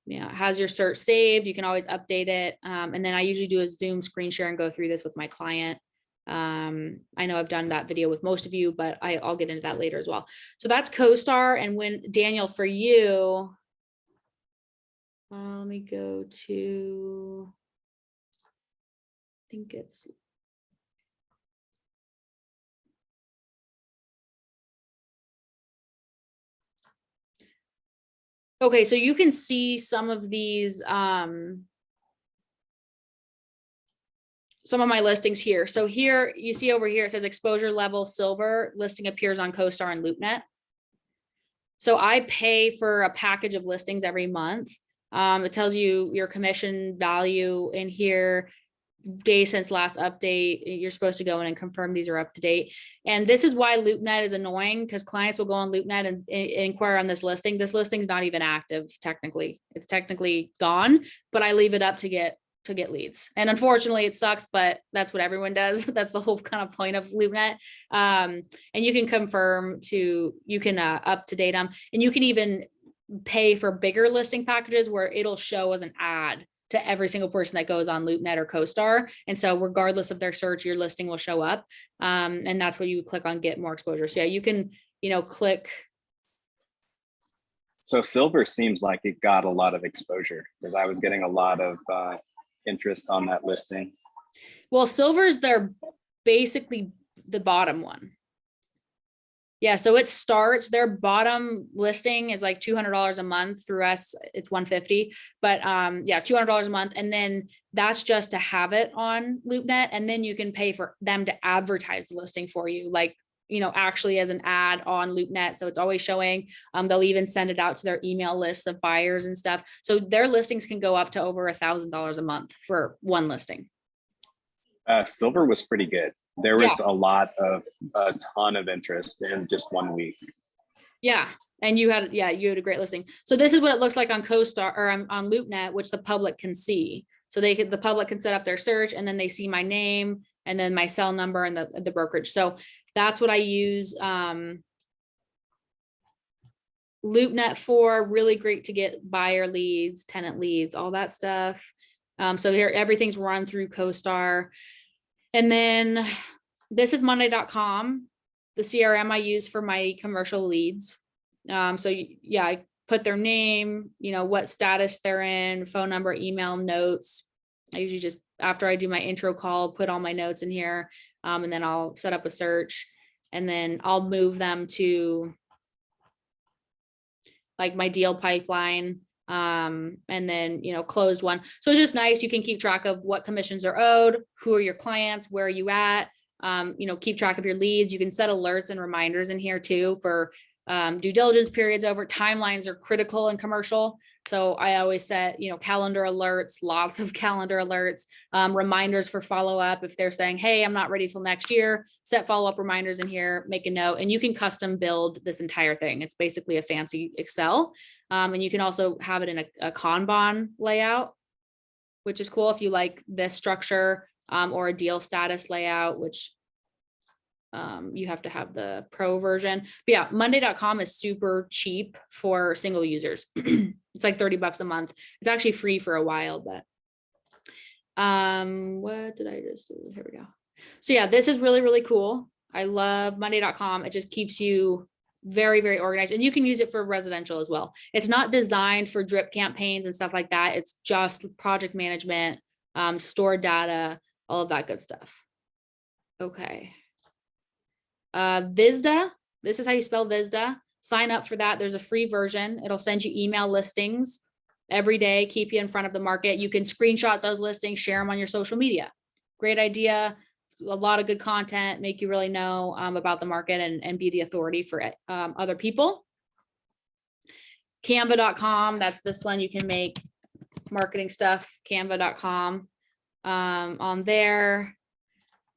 yeah, it has your search saved. You can always update it. And then I usually do a Zoom screen share and go through this with my client. I know I've done that video with most of you, but I'll get into that later as well. So that's CoStar. And when Daniel, for you, let me go to, I think it's, okay, so you can see some of these, some of my listings here. So here you see over here, it says exposure level silver, listing appears on CoStar and LoopNet. So I pay for a package of listings every month. It tells you your commission value in here, day since last update. You're supposed to go in and confirm these are up to date. And this is why LoopNet is annoying, because clients will go on LoopNet and inquire on this listing. This listing's not even active technically. It's technically gone, but I leave it up to get leads. And unfortunately it sucks, but that's what everyone does. That's the whole kind of point of LoopNet. And you can confirm to, you can up to date them, and you can even pay for bigger listing packages where it'll show as an ad to every single person that goes on LoopNet or CoStar. And so regardless of their search, your listing will show up. And that's what you click on, get more exposure. So yeah, you can, you know, click. So silver seems like it got a lot of exposure, because I was getting a lot of interest on that listing. Well, silver's their basically the bottom one. Yeah, so it starts, their bottom listing is like $200 a month. Through us, it's $150, but yeah, $200 a month. And then that's just to have it on LoopNet. And then you can pay for them to advertise the listing for you, like, you know, actually as an ad on LoopNet. So it's always showing. They'll even send it out to their email lists of buyers and stuff. So their listings can go up to over $1,000 a month for one listing. Silver was pretty good. There was a ton of interest in just 1 week. Yeah. And you had a great listing. So this is what it looks like on CoStar or on LoopNet, which the public can see. So the public can set up their search, and then they see my name and then my cell number and the brokerage. So that's what I use LoopNet for. Really great to get buyer leads, tenant leads, all that stuff. So here, everything's run through CoStar. And then this is Monday.com, the CRM I use for my commercial leads. So yeah, I put their name, you know, what status they're in, phone number, email, notes. I usually just, after I do my intro call, put all my notes in here, and then I'll set up a search, and then I'll move them to like my deal pipeline. And then, you know, closed one. So it's just nice. You can keep track of what commissions are owed, who are your clients, where are you at, you know, keep track of your leads. You can set alerts and reminders in here too for due diligence periods over. Timelines are critical in commercial. So I always set, you know, calendar alerts, lots of calendar alerts, reminders for follow-up. If they're saying, hey, I'm not ready till next year, set follow-up reminders in here, make a note, and you can custom build this entire thing. It's basically a fancy Excel. And you can also have it in a Kanban layout, which is cool if you like this structure, or a deal status layout, which you have to have the pro version. But yeah, Monday.com is super cheap for single users. It's like $30 a month. It's actually free for a while, but what did I just do? Here we go. So yeah, this is really, really cool. I love Monday.com. It just keeps you very, very organized, and you can use it for residential as well. It's not designed for drip campaigns and stuff like that. It's just project management, stored data, all of that good stuff. Okay. Visda, this is how you spell Visda. Sign up for that. There's a free version. It'll send you email listings every day, keep you in front of the market. You can screenshot those listings, share them on your social media. Great idea. a lot of good content, make you really know about the market and be the authority for other people. Canva.com, that's this one. You can make marketing stuff, canva.com. On there.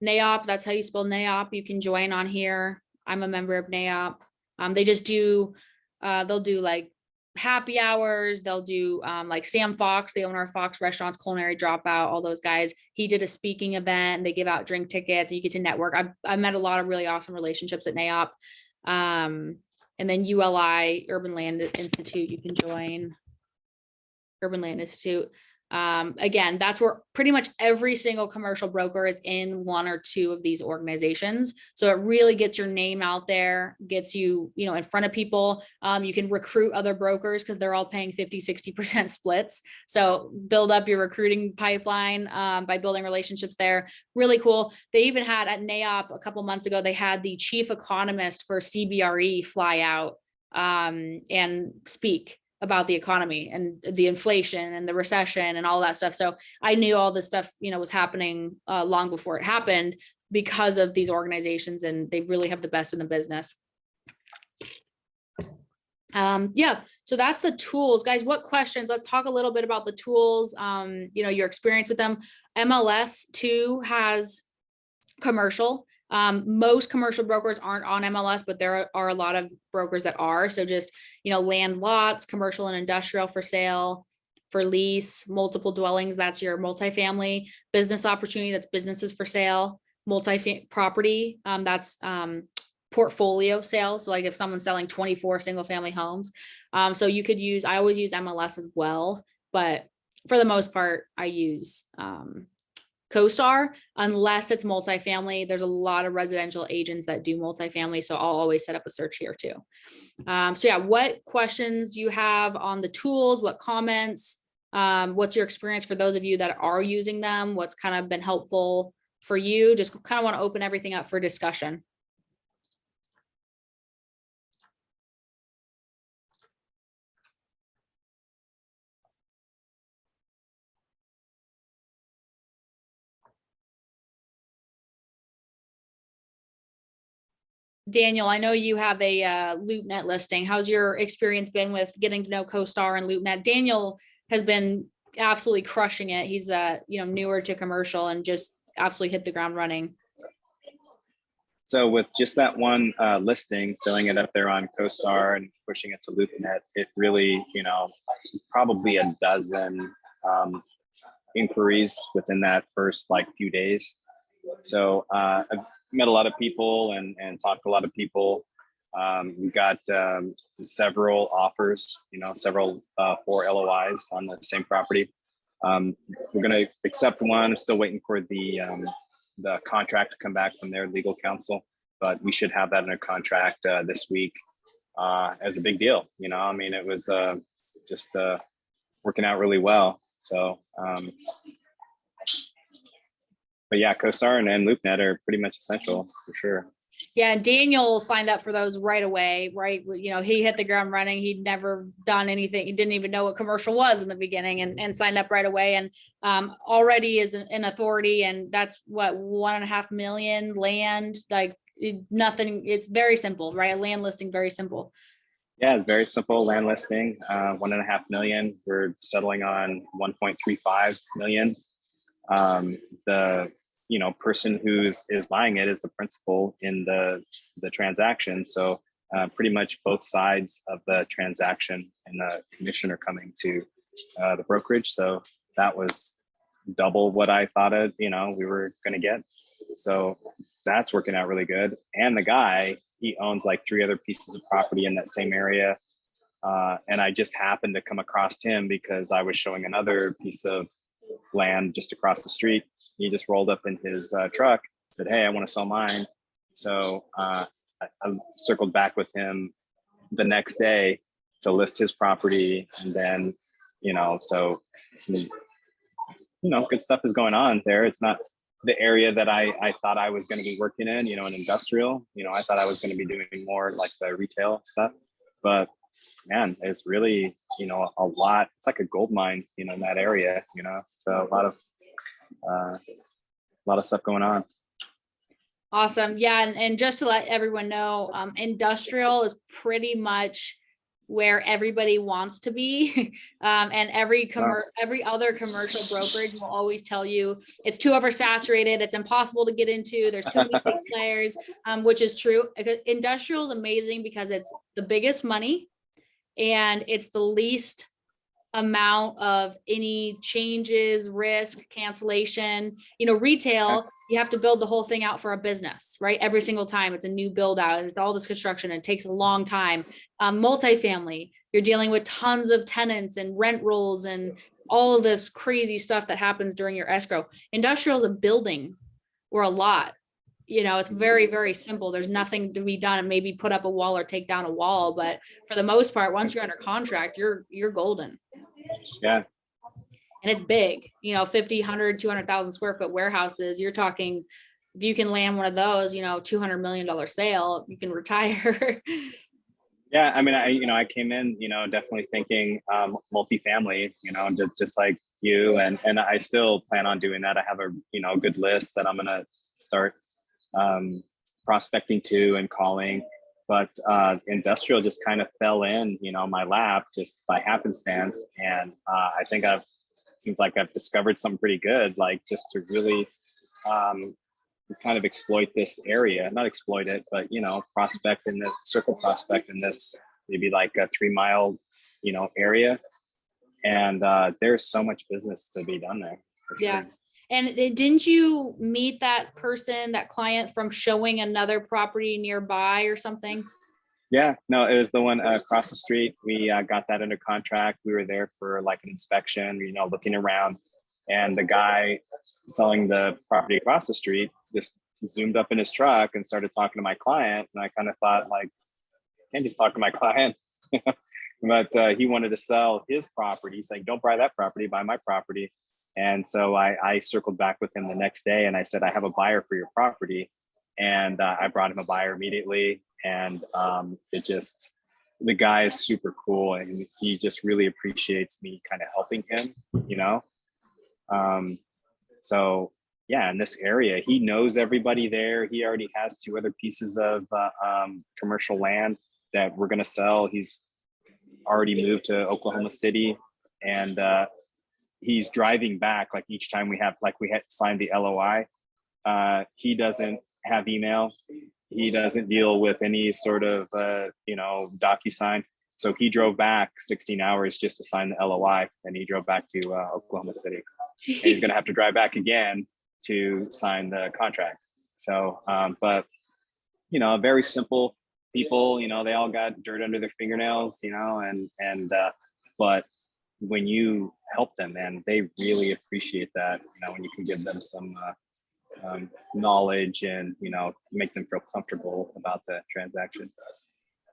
NAOP, that's how you spell NAOP. You can join on here. I'm a member of NAOP. They just do, they'll do like happy hours. They'll do like Sam Fox, the owner of Fox Restaurants, Culinary Dropout, all those guys. He did a speaking event and they give out drink tickets and you get to network. I met a lot of really awesome relationships at NAOP. And then ULI, Urban Land Institute, you can join. Urban Land Institute. Again, that's where pretty much every single commercial broker is in one or two of these organizations. So it really gets your name out there, gets you, in front of people. You can recruit other brokers because they're all paying 50-60% splits. So build up your recruiting pipeline by building relationships there. Really cool. They even had at NAOP a couple months ago, they had the chief economist for CBRE fly out and speak about the economy and the inflation and the recession and all that stuff. So I knew all this stuff, was happening long before it happened because of these organizations, and they really have the best in the business. Yeah, so that's the tools, guys. What questions? Let's talk a little bit about the tools, your experience with them. MLS too has commercial. Most commercial brokers aren't on MLS, but there are a lot of brokers that are. So just, land lots, commercial and industrial for sale, for lease, multiple dwellings, that's your multifamily. Business opportunity, that's businesses for sale. Property, that's portfolio sales. So like if someone's selling 24 single family homes. So you could use, I always use MLS as well, but for the most part, I use CoStar, unless it's multifamily. There's a lot of residential agents that do multifamily, so I'll always set up a search here too. So yeah, what questions do you have on the tools? What comments? What's your experience for those of you that are using them? What's kind of been helpful for you? Just kind of want to open everything up for discussion. Daniel, I know you have a LoopNet listing. How's your experience been with getting to know CoStar and LoopNet? Daniel has been absolutely crushing it. He's newer to commercial and just absolutely hit the ground running. So with just that one listing, filling it up there on CoStar and pushing it to LoopNet, it really, probably a dozen inquiries within that first few days. So I've met a lot of people and talked to a lot of people. We got several offers, several 4 LOIs on the same property. We're going to accept one. I'm still waiting for the contract to come back from their legal counsel, but we should have that in a contract this week as a big deal. It was just working out really well. So, but yeah, CoStar and LoopNet are pretty much essential for sure. Yeah, Daniel signed up for those right away, right? He hit the ground running. He'd never done anything. He didn't even know what commercial was in the beginning and signed up right away and already is an authority. And that's what, 1.5 million land, nothing. It's very simple, right? A land listing, very simple. Yeah, it's very simple land listing, 1.5 million. We're settling on 1.35 million. The person who's buying it is the principal in the transaction. So pretty much both sides of the transaction and the commission are coming to the brokerage. So that was double what I thought we were going to get. So that's working out really good. And the guy, he owns 3 other pieces of property in that same area. And I just happened to come across him because I was showing another piece of land just across the street. He just rolled up in his truck, said, "Hey, I want to sell mine." So I circled back with him the next day to list his property. And then, so some, good stuff is going on there. It's not the area that I thought I was going to be working in, in industrial. I thought I was going to be doing more like the retail stuff, but man, it's really, a lot. It's like a gold mine, in that area, so a lot of stuff going on. Awesome. Yeah. And just to let everyone know, industrial is pretty much where everybody wants to be. And every other commercial brokerage will always tell you it's too oversaturated. It's impossible to get into. There's too many big players, which is true. Industrial is amazing because it's the biggest money and it's the least amount of any changes, risk, cancellation. Retail, you have to build the whole thing out for a business, right? Every single time it's a new build out and it's all this construction and it takes a long time. Multifamily, you're dealing with tons of tenants and rent rolls and all of this crazy stuff that happens during your escrow. Industrial is a building or a lot. It's very, very simple. There's nothing to be done and maybe put up a wall or take down a wall. But for the most part, once you're under contract, you're golden. Yeah. And it's big, 50, 100, 200,000 square foot warehouses. You're talking, if you can land one of those, $200 million sale, you can retire. Yeah. I mean, I came in, definitely thinking multifamily, just like you, and I still plan on doing that. I have a, good list that I'm going to start prospecting to and calling, but industrial just kind of fell in, my lap just by happenstance. And I think seems like I've discovered something pretty good, like just to really kind of exploit this area, not exploit it, but, prospect in this circle prospect in this, maybe like a 3 mile, area. And there's so much business to be done there. Yeah. Sure. And didn't you meet that person, that client from showing another property nearby or something? Yeah, no, it was the one across the street. We got that under contract. We were there for like an inspection, looking around, and the guy selling the property across the street just zoomed up in his truck and started talking to my client. And I kind of thought, like, I can't just talk to my client. But he wanted to sell his property. He's like, don't buy that property, buy my property. And so I circled back with him the next day and I said, I have a buyer for your property. And I brought him a buyer immediately. And the guy is super cool and he just really appreciates me kind of helping him, So yeah, in this area, he knows everybody there. He already has 2 other pieces of commercial land that we're going to sell. He's already moved to Oklahoma City and he's driving back like each time we had signed the LOI. He doesn't have email. He doesn't deal with any sort of, DocuSign. So he drove back 16 hours just to sign the LOI and he drove back to Oklahoma City. And he's going to have to drive back again to sign the contract. So, but, very simple people, they all got dirt under their fingernails, but when you help them, man, they really appreciate that, when you can give them some knowledge and, make them feel comfortable about the transaction.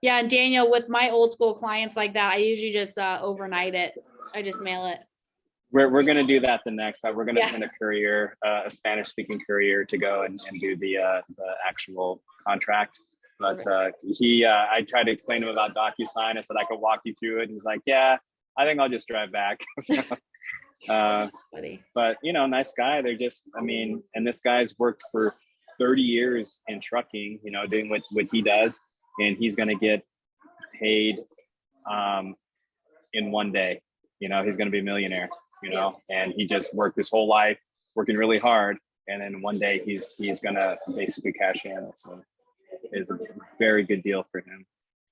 Yeah. And Daniel, with my old school clients like that, I usually just overnight it. I just mail it. We're going to do that the next. We're going to send a courier, a Spanish speaking courier to go and do the actual contract. But I tried to explain to him about DocuSign. I said, I could walk you through it. And he's like, yeah, I think I'll just drive back. But, nice guy. They're just, and this guy's worked for 30 years in trucking, doing what he does. And he's going to get paid in one day. He's going to be a millionaire, and he just worked his whole life working really hard. And then one day he's going to basically cash in. So it's a very good deal for him.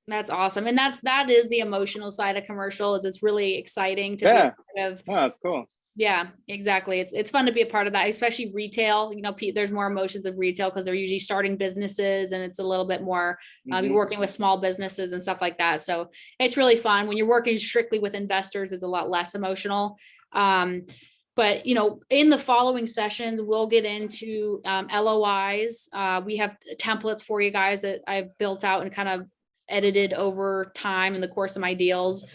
That's awesome. And that is the emotional side of commercial. It's really exciting to be part of. Oh, that's cool. Yeah, exactly. It's fun to be a part of that, especially retail. There's more emotions of retail because they're usually starting businesses and it's a little bit more you're working with small businesses and stuff like that. So it's really fun. When you're working strictly with investors, it's a lot less emotional. But, in the following sessions, we'll get into LOIs. We have templates for you guys that I've built out and kind of edited over time in the course of my deals,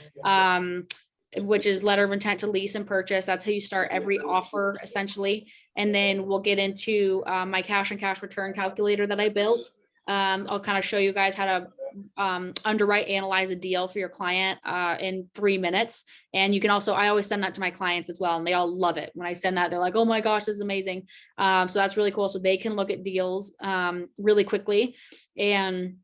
which is letter of intent to lease and purchase. That's how you start every offer, essentially. And then we'll get into my cash and cash return calculator that I built. I'll kind of show you guys how to underwrite, analyze a deal for your client in 3 minutes. And you can also, I always send that to my clients as well, and they all love it. When I send that, they're like, oh my gosh, this is amazing. So that's really cool. So they can look at deals really quickly, and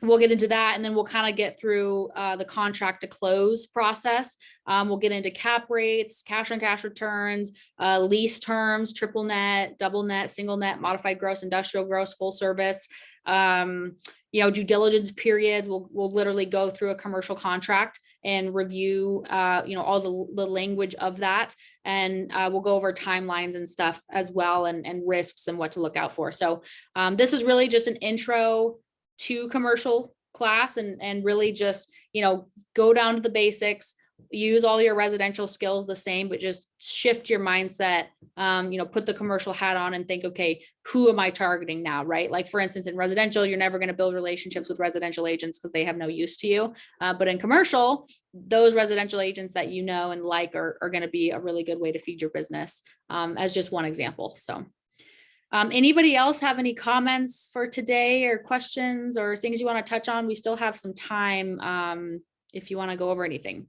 we'll get into that. And then we'll kind of get through the contract to close process. We'll get into cap rates, cash on cash returns, lease terms, triple net, double net, single net, modified gross, industrial gross, full service, due diligence periods. We'll literally go through a commercial contract and review, all the language of that. And we'll go over timelines and stuff as well, and risks and what to look out for. So this is really just an intro to commercial class, and really just, go down to the basics, use all your residential skills the same, but just shift your mindset, put the commercial hat on and think, okay, who am I targeting now, right? Like, for instance, in residential, you're never going to build relationships with residential agents because they have no use to you. But in commercial, those residential agents that you know and like are going to be a really good way to feed your business, as just one example. So anybody else have any comments for today, or questions, or things you want to touch on? We still have some time if you want to go over anything.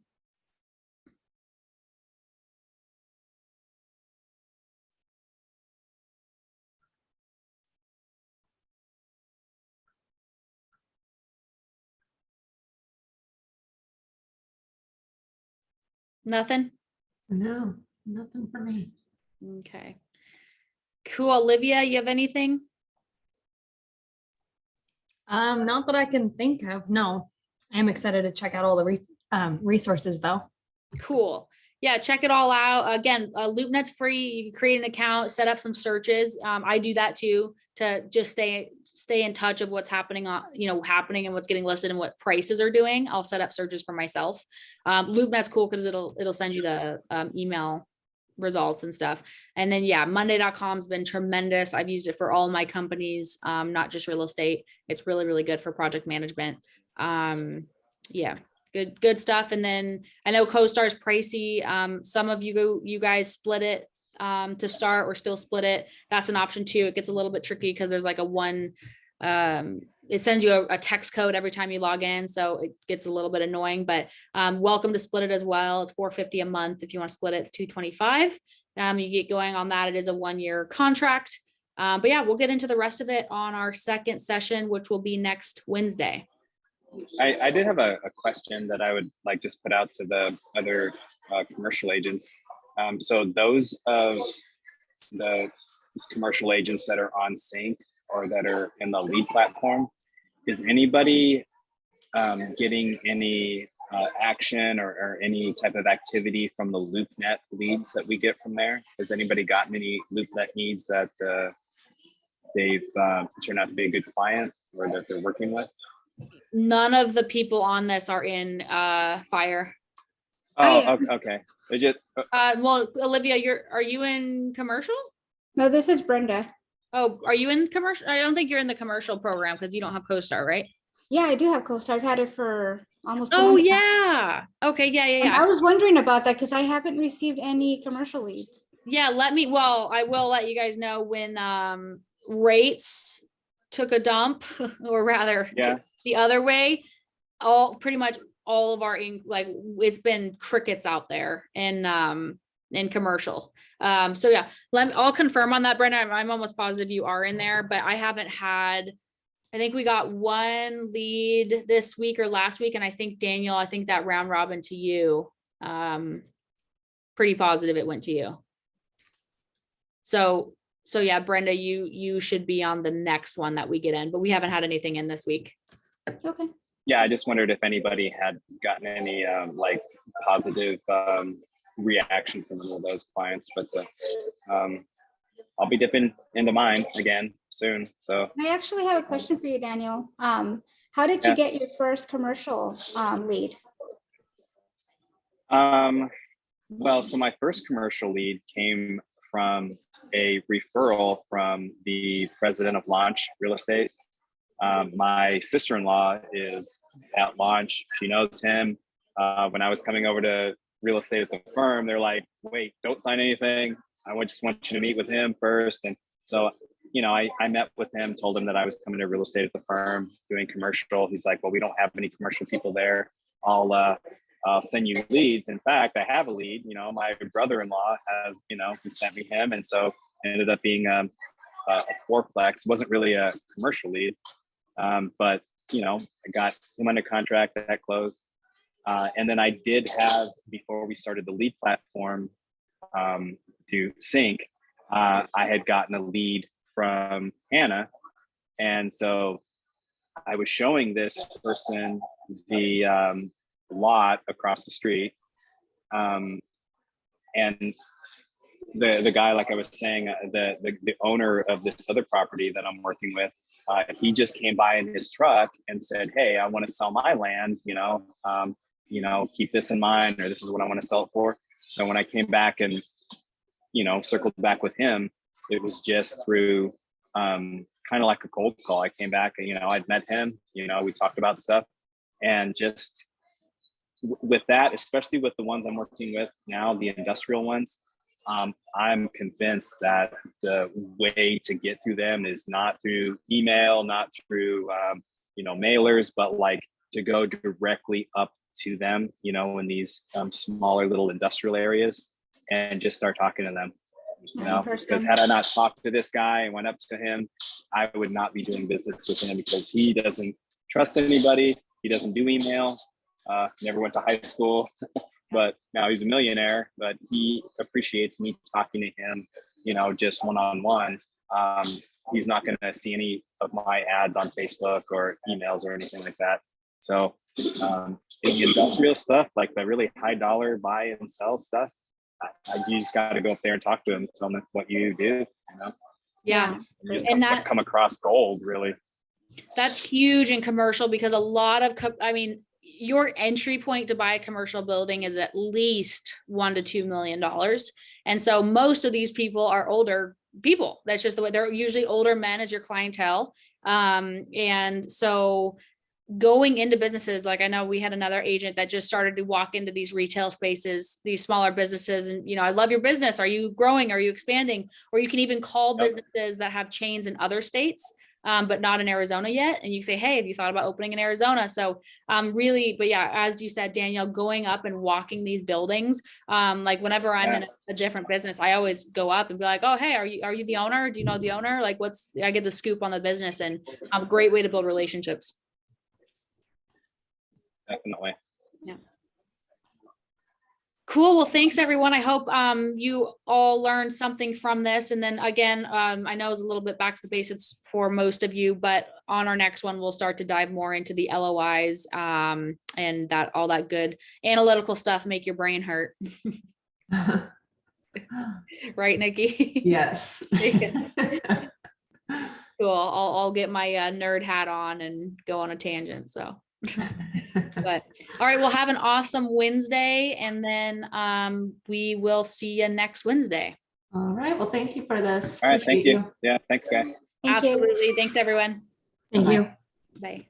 Nothing? No, nothing for me. Okay. Cool. Olivia, you have anything? Not that I can think of. No, I am excited to check out all the resources though. Cool. Yeah, check it all out. Again, LoopNet's free. You can create an account, set up some searches. I do that too, to just stay in touch of what's happening happening and what's getting listed and what prices are doing. I'll set up searches for myself. LoopNet's cool because it'll send you the email results and stuff. And then Monday.com's been tremendous. I've used it for all my companies, not just real estate. It's really, really good for project management. Good stuff. And then I know CoStar is pricey. Some of you guys split it to start, or still split it. That's an option too. It gets a little bit tricky because there's like it sends you a text code every time you log in. So it gets a little bit annoying, but welcome to split it as well. It's $450 a month. If you want to split it, it's $225. You get going on that. It is a 1-year contract. But we'll get into the rest of it on our second session, which will be next Wednesday. I did have a question that I would like just put out to the other commercial agents. So those of the commercial agents that are on sync or that are in the lead platform, is anybody getting any action or any type of activity from the LoopNet leads that we get from there? Has anybody gotten any LoopNet needs that they've turned out to be a good client or that they're working with? None of the people on this are in fire. Oh, okay. They just, Well, Olivia, are you in commercial? No, this is Brenda. Oh, are you in commercial? I don't think you're in the commercial program because you don't have CoStar, right? Yeah, I do have CoStar. I've had it for almost 2 Oh months. yeah. Okay. And I was wondering about that because I haven't received any commercial leads. Yeah. I will let you guys know when rates took a dump, or rather the other way. Pretty much all of our it's been crickets out there in commercial. I'll confirm on that, Brenda. I'm almost positive you are in there, but I haven't had. I think we got one lead this week or last week, and I think Daniel, that round robin to you. Pretty positive it went to you. So yeah, Brenda, you should be on the next one that we get in, but we haven't had anything in this week. Okay. Yeah, I just wondered if anybody had gotten any positive reaction from one of those clients, but I'll be dipping into mine again soon. So I actually have a question for you, Daniel. How did you get your first commercial lead? Well, so my first commercial lead came from a referral from the president of Launch Real Estate. My sister-in-law is at Launch. She knows him. When I was coming over to real estate at the firm, they're like, wait, don't sign anything. I just want you to meet with him first. And so you know, I met with him, told him that I was coming to real estate at the firm doing commercial. He's like, well, we don't have any commercial people there. I'll send you leads. In fact, I have a lead. You know, my brother-in-law has, you know, he sent me him, and so it ended up being a fourplex. It wasn't really a commercial lead, but you know, I got him under contract. That closed, and then I did have, before we started the lead platform to sync, I had gotten a lead from Hannah, and so I was showing this person the lot across the street, and the guy, like I was saying, the owner of this other property that I'm working with, he just came by in his truck and said, hey, I want to sell my land, you know, keep this in mind, or this is what I want to sell it for. So when I came back and, you know, circled back with him, it was just through kind of like a cold call. I came back and, you know, I'd met him, you know, we talked about stuff, and just with that, especially with the ones I'm working with now, the industrial ones, I'm convinced that the way to get through them is not through email, not through, you know, mailers, but like to go directly up to them, you know, in these smaller little industrial areas, and just start talking to them. You know, because had I not talked to this guy and went up to him, I would not be doing business with him, because he doesn't trust anybody. He doesn't do email. Never went to high school, but now he's a millionaire. But he appreciates me talking to him, you know, just one-on-one. He's not going to see any of my ads on Facebook or emails or anything like that. So in the industrial stuff, like the really high dollar buy and sell stuff, you just got to go up there and talk to them, tell them what you do, you know? Yeah. You just And come across gold, really. That's huge in commercial, because a lot of, I mean, your entry point to buy a commercial building is at least $1 to $2 million. And so most of these people are older people. That's just the way they're usually older men as your clientele. And so going into businesses, like I know we had another agent that just started to walk into these retail spaces, these smaller businesses, and, you know, I love your business. Are you growing? Are you expanding? Or you can even call businesses that have chains in other states, but not in Arizona yet. And you say, hey, have you thought about opening in Arizona? So really, but yeah, as you said, Danielle, going up and walking these buildings, like whenever I'm in a different business, I always go up and be like, oh, hey, are you the owner? Do you know the owner? Like I get the scoop on the business, and a great way to build relationships. Definitely. Yeah. Cool. Well, thanks everyone. I hope you all learned something from this. And then again, I know it's a little bit back to the basics for most of you, but on our next one, we'll start to dive more into the LOIs and that all that good analytical stuff make your brain hurt. Right, Nikki? Yes. Cool. I'll get my nerd hat on and go on a tangent. So. But all right, we'll have an awesome Wednesday, and then we will see you next Wednesday. All right. Well, thank you for this. All right. Appreciate Thank you. Yeah. Thanks, guys. Thank you. Absolutely. Thanks, everyone. Thank you. Bye.